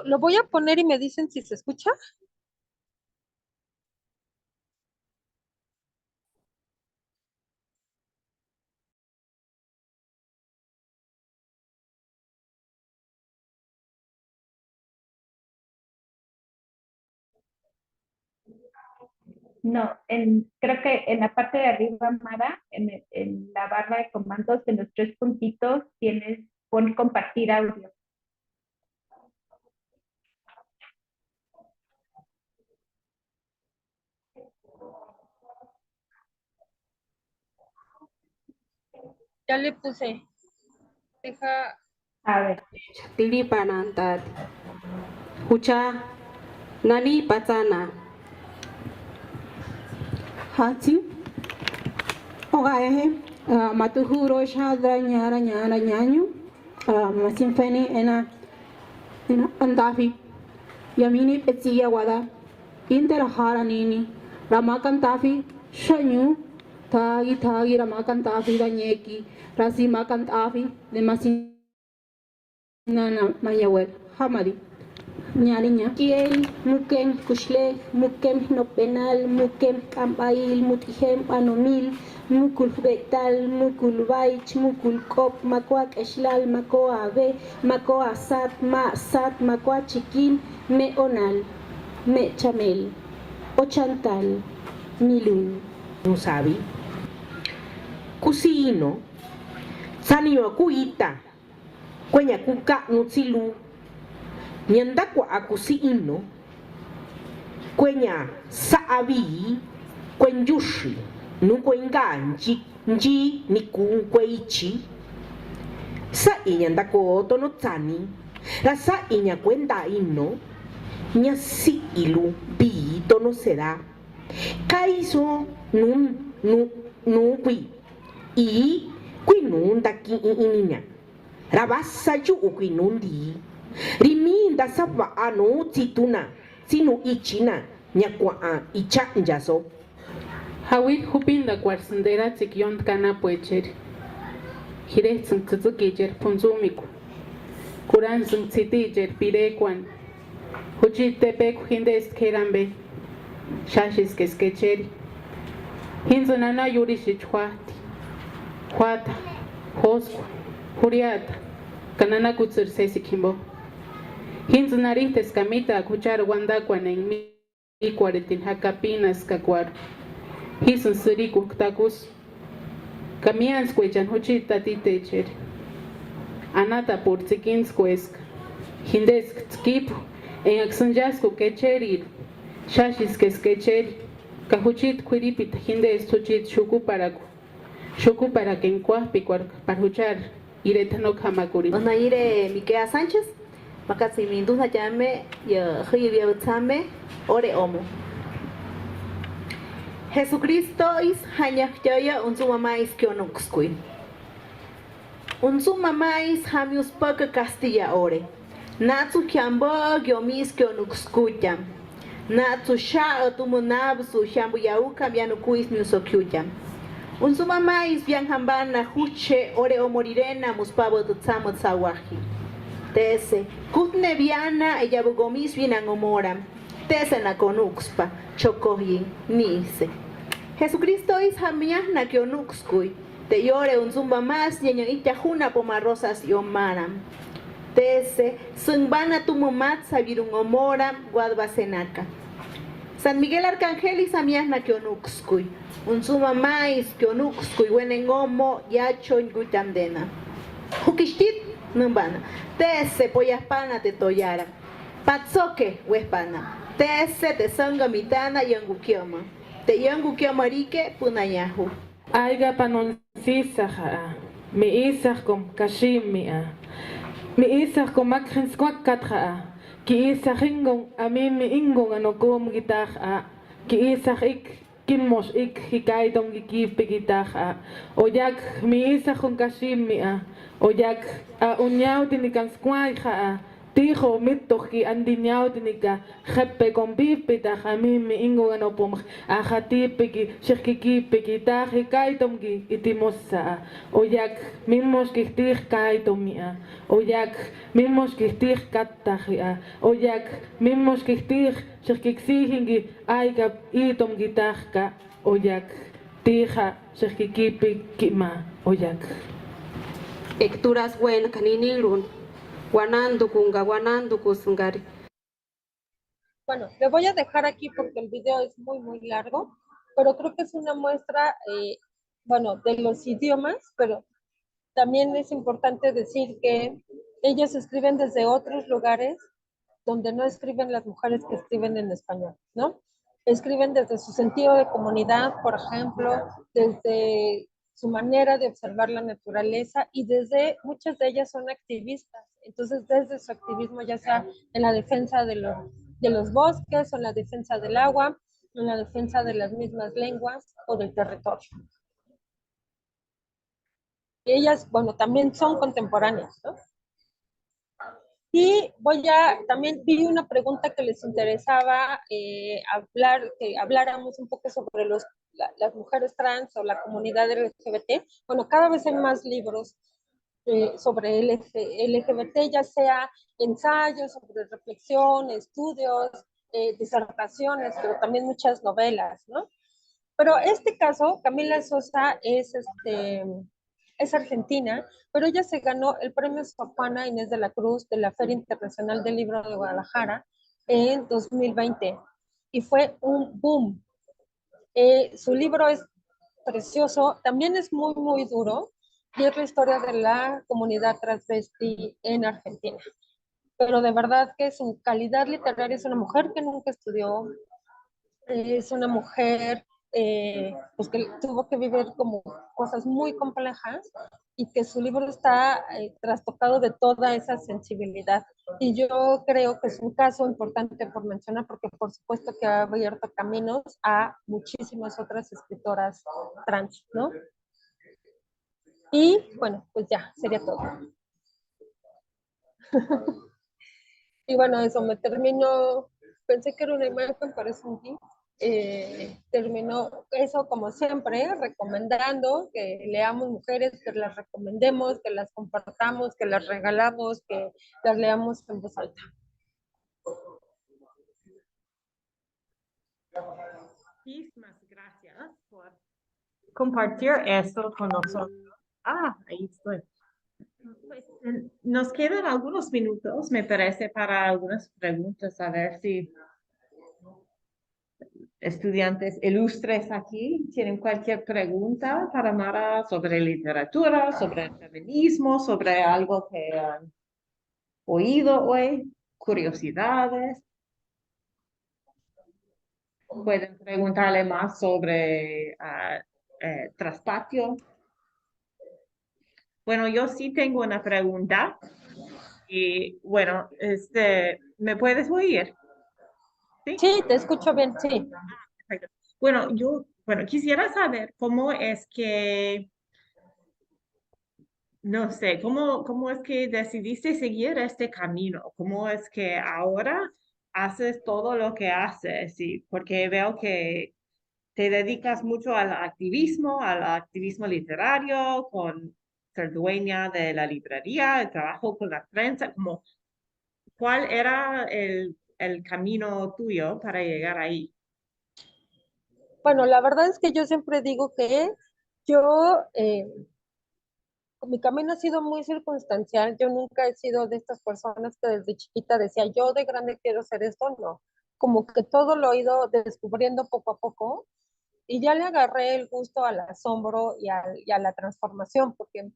Lo voy a poner y me dicen si se escucha. No, creo que en la parte de arriba, Mara, en la barra de comandos, en los tres puntitos, pon compartir audio. Ya le puse. Deja. A ver. Tili panantat. Hucha. Nani patana. Hati. Ogaehe. Matuhuro shadra nyara nyara nyanyu. Masinfeni ena andafi. Yamini petsiya wada. Interahara nini. Ramakan tafi. Shanyu. Tagi ramakan tafi da nyeki. Rasimakan tafi. De masin. Nana mayawel. Hamadi. Nyarinya. Kiel, mukem, kushle, mukem, no penal, mukem, kampail, mutihem, panomil, mukul betal, mukul baich, mukul kop, makoa eshlal, makoa ave, makoa sat, makoa chikin, me onal, me chamel, ochantal, milun. No sabe. Kusino. Sanio kuita. Kwenya kuka nutsilu. Nyanda kwa akusino. Kwenya saabi. Kwenyushi. Nukwenga nji niku kweichi. Sa inyanda ko tono tsani. La sa inya kwenda ino. Nya si ilu bi tono será. Kaiso nukwi. I kwinunda ki ininya. Rabasa ju ukwinundi. Riminda sava ano tituna. Sinu ichina. Nyakwa icha njaso. Hawit hupinda kwarsendera tsikyon kana puecher. Hire tsintsukijer punzumiku. Kuran tsintitijer pirekwan. Huchitepek hindes kerambe. Shashis keskecheri. Hinzunana yurishichwati. Huata. Hoskwa. Huriata. Kanana kutsur sesikimbo. Hinzunarites kamita kuchar wandakwan en mi cuaretin hakapinas kakwar. Hisun suriku ktakus. Kamians kwechan huchita titecher. Anata por tsikinskuesk. Hindesk tskipu. En aksanjasku kecherir. Shashis keskecheri. Kahuchit kwiripit hindes huchit shukuparaku. Shukupara en cuaspi parhuchar. Iretano kamakuri. Onaire Miquea Sánchez. Makatsi minduna llame ya hiyibia utsame ore omo. Jesucristo is hañajyaya unsumamais kionuxkui. Unsumamais hamius poca Castilla ore. Natsu kiambo giomis kionuxkuyam. Natsu sha otumunabsu shambu yauka bianukuis miusokyuyam. Unsumamais bianjambana huche ore omorirena muspabo tutsamo tsawaji. Tese, kutne viana ella bugomis vinangomoram. Tese na konuxpa, chokoyin, nise. Jesucristo is hamiahna kionuxkui. Te llore un zumba más ñeño itajuna pomarrosas y omaram. Tese, sungbana tumumat sabirungomoram guadbasenaka. San Miguel Arcángel y Samiasna que onuxcuy. Un suma mais que onuxcuy wenengomo yacho ngutamdena. Hukishtit numbana. Tese poyaspana te toyara. Patsoke huespana. Tese te sanga mitana yangukioma. Te yangukioma rike punayahu. Aiga panoncisaja. Mi isach com kashimia. Mi isach com makrenskwakkatra. Ki isach ingon amin mi ingon anokom gitaja. Ki isach ik kinmos ik hikaidon gikip gitaja. Oyak mi isach com kashimia. Oyak a unyao tinikan skwaja. Tijo mitoki andiñao tinika jepe con bipita jamim mi ingo anopom ajatipiki shirkikipiki taji kaitomgi itimosa oyak mimos kihtir kaitomia oyak mimos kihtir katajia oyak mimos kihtir shirkiksihingi aigap itomgi tajka oyak tija shirkikipiki ma oyak Ekturas wen kaninirun Wanandu kusungari. Bueno, le voy a dejar aquí porque el video es muy largo, pero creo que es una muestra, bueno, de los idiomas, pero también es importante decir que ellos escriben desde otros lugares donde no escriben las mujeres que escriben en español, ¿no? Escriben desde su sentido de comunidad, por ejemplo, desde su manera de observar la naturaleza y desde, muchas de ellas son activistas, entonces desde su activismo ya sea en la defensa de los bosques o en la defensa del agua, en la defensa de las mismas lenguas o del territorio. Y ellas, bueno, también son contemporáneas, ¿no? Y también vi una pregunta que les interesaba que habláramos un poco sobre las mujeres trans o la comunidad LGBT. Bueno, cada vez hay más libros sobre LGBT, ya sea ensayos, sobre reflexión, estudios, disertaciones, pero también muchas novelas, ¿no? Pero este caso, Camila Sosa es argentina, pero ella se ganó el premio Sor Juana Inés de la Cruz de la Feria Internacional del Libro de Guadalajara en 2020 y fue un boom. Su libro es precioso, también es muy duro y es la historia de la comunidad transvesti en Argentina. Pero de verdad que su calidad literaria, es una mujer que nunca estudió, es una mujer pues que tuvo que vivir como cosas muy complejas y que su libro está trastocado de toda esa sensibilidad. Y yo creo que es un caso importante por mencionar porque por supuesto que ha abierto caminos a muchísimas otras escritoras trans, ¿no? Y bueno, pues ya, sería todo. Y bueno, eso, me termino, pensé que era una imagen, pero es un GIF. Terminó eso como siempre, recomendando que leamos mujeres, que las recomendemos, que las compartamos, que las regalamos, que las leamos en voz alta. Muchísimas gracias por compartir esto con nosotros. Ahí estoy. Pues, nos quedan algunos minutos, me parece, para algunas preguntas, a ver si estudiantes ilustres aquí tienen cualquier pregunta para Mara sobre literatura, sobre el feminismo, sobre algo que han oído hoy, curiosidades. Pueden preguntarle más sobre Traspatio. Bueno, yo sí tengo una pregunta. Y bueno, ¿me puedes oír? Sí, te escucho bien, sí. Perfecto. Bueno, quisiera saber cómo es que, no sé, cómo es que decidiste seguir este camino, cómo es que ahora haces todo lo que haces, sí, porque veo que te dedicas mucho al activismo literario, con ser dueña de la librería, el trabajo con la prensa, como, ¿cuál era el camino tuyo para llegar ahí? Bueno, la verdad es que yo siempre digo que mi camino ha sido muy circunstancial. Yo nunca he sido de estas personas que desde chiquita decía, yo de grande quiero hacer esto, no. como que todo lo he ido descubriendo poco a poco y ya le agarré el gusto al asombro y a la transformación, porque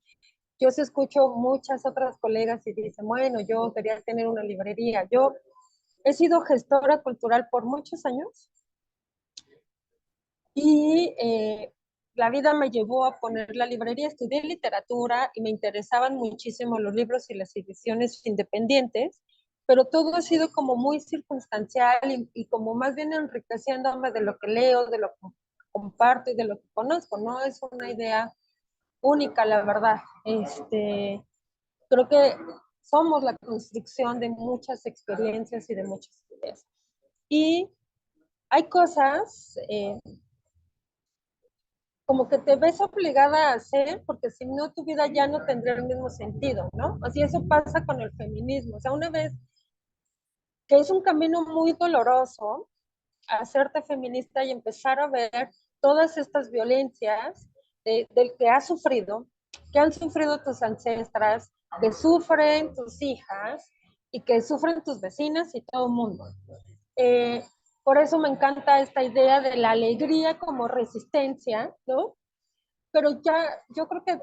yo sí escucho muchas otras colegas y dicen, bueno, yo quería tener una librería. Yo he sido gestora cultural por muchos años y la vida me llevó a poner la librería, estudié literatura y me interesaban muchísimo los libros y las ediciones independientes, pero todo ha sido como muy circunstancial y como más bien enriqueciéndome de lo que leo, de lo que comparto y de lo que conozco, no es una idea única, la verdad. Creo que somos la construcción de muchas experiencias y de muchas ideas. Y hay cosas como que te ves obligada a hacer, porque si no tu vida ya no tendría el mismo sentido, ¿no? Así eso pasa con el feminismo. O sea, una vez que es un camino muy doloroso, hacerte feminista y empezar a ver todas estas violencias del que has sufrido, que han sufrido tus ancestras, que sufren tus hijas y que sufren tus vecinas y todo el mundo. Por eso me encanta esta idea de la alegría como resistencia, ¿no? Pero ya, yo creo que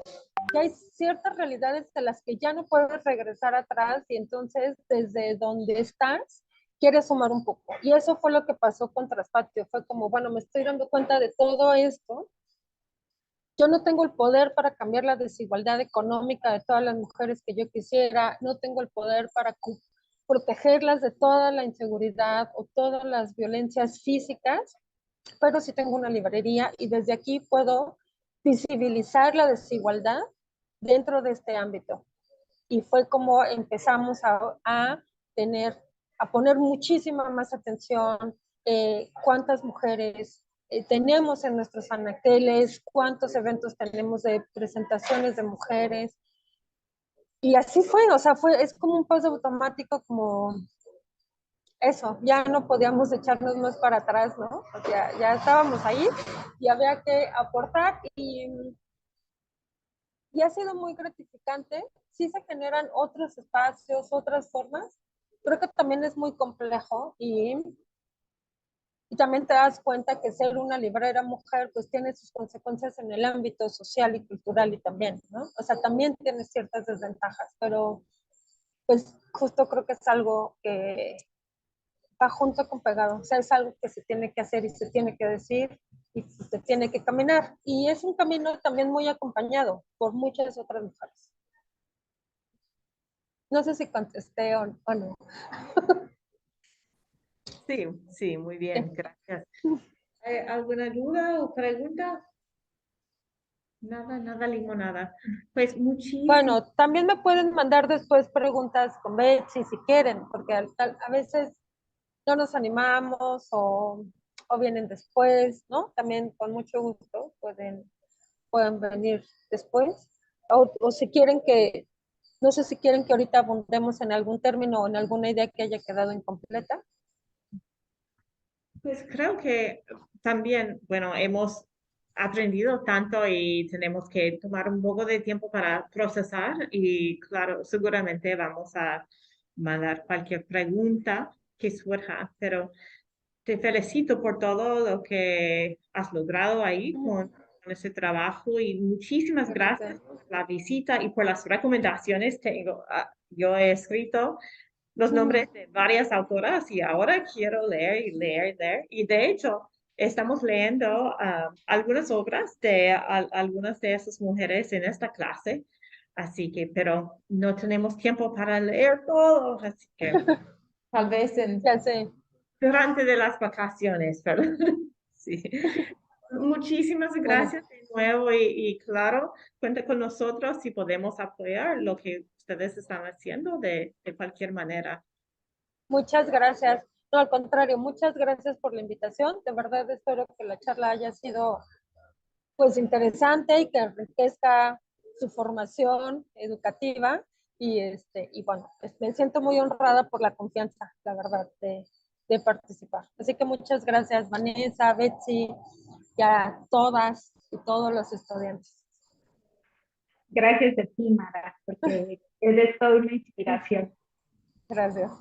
ya hay ciertas realidades de las que ya no puedes regresar atrás y entonces desde donde estás quieres sumar un poco. Y eso fue lo que pasó con Traspatio. Fue como, bueno, me estoy dando cuenta de todo esto. Yo no tengo el poder para cambiar la desigualdad económica de todas las mujeres que yo quisiera. No tengo el poder para protegerlas de toda la inseguridad o todas las violencias físicas, pero sí tengo una librería y desde aquí puedo visibilizar la desigualdad dentro de este ámbito. Y fue como empezamos a tener, a poner muchísima más atención, cuántas mujeres tenemos en nuestros anaqueles, cuántos eventos tenemos de presentaciones de mujeres. Y así fue, o sea, es como un paso automático, como eso, ya no podíamos echarnos más para atrás, ¿no? O sea, ya estábamos ahí y había que aportar y ha sido muy gratificante. Sí se generan otros espacios, otras formas. Creo que también es muy complejo y también te das cuenta que ser una librera mujer pues tiene sus consecuencias en el ámbito social y cultural y también, ¿no? O sea, también tiene ciertas desventajas, pero pues justo creo que es algo que va junto con pegado, o sea, es algo que se tiene que hacer y se tiene que decir y se tiene que caminar. Y es un camino también muy acompañado por muchas otras mujeres. No sé si contesté o no. Sí, sí, muy bien, gracias. ¿Hay alguna duda o pregunta? Nada, nada, limonada. Pues muchísimas. Bueno, también me pueden mandar después preguntas con Betsy si quieren, porque a veces no nos animamos o vienen después, ¿no? También con mucho gusto pueden venir después. O si quieren que, no sé si quieren que ahorita abundemos en algún término o en alguna idea que haya quedado incompleta. Pues creo que también, bueno, hemos aprendido tanto y tenemos que tomar un poco de tiempo para procesar y claro, seguramente vamos a mandar cualquier pregunta que surja, pero te felicito por todo lo que has logrado ahí con ese trabajo y muchísimas gracias por la visita y por las recomendaciones. Yo he escrito los nombres de varias autoras y ahora quiero leer y leer y leer. Y de hecho, estamos leyendo algunas obras de algunas de esas mujeres en esta clase. Así que, pero no tenemos tiempo para leer todo, así que tal vez Ya sé. durante de las vacaciones, pero sí. Muchísimas Bueno, gracias de nuevo y claro, cuenta con nosotros si podemos apoyar lo que ustedes están haciendo de cualquier manera. muchas gracias. No, al contrario, muchas gracias por la invitación. De verdad espero que la charla haya sido pues interesante y que enriquezca su formación educativa y bueno, pues, me siento muy honrada por la confianza, la verdad, de participar. Así que muchas gracias, Vanessa, Betsy, y a todas y todos los estudiantes. Gracias a ti, Mara, porque eres toda una inspiración. Gracias.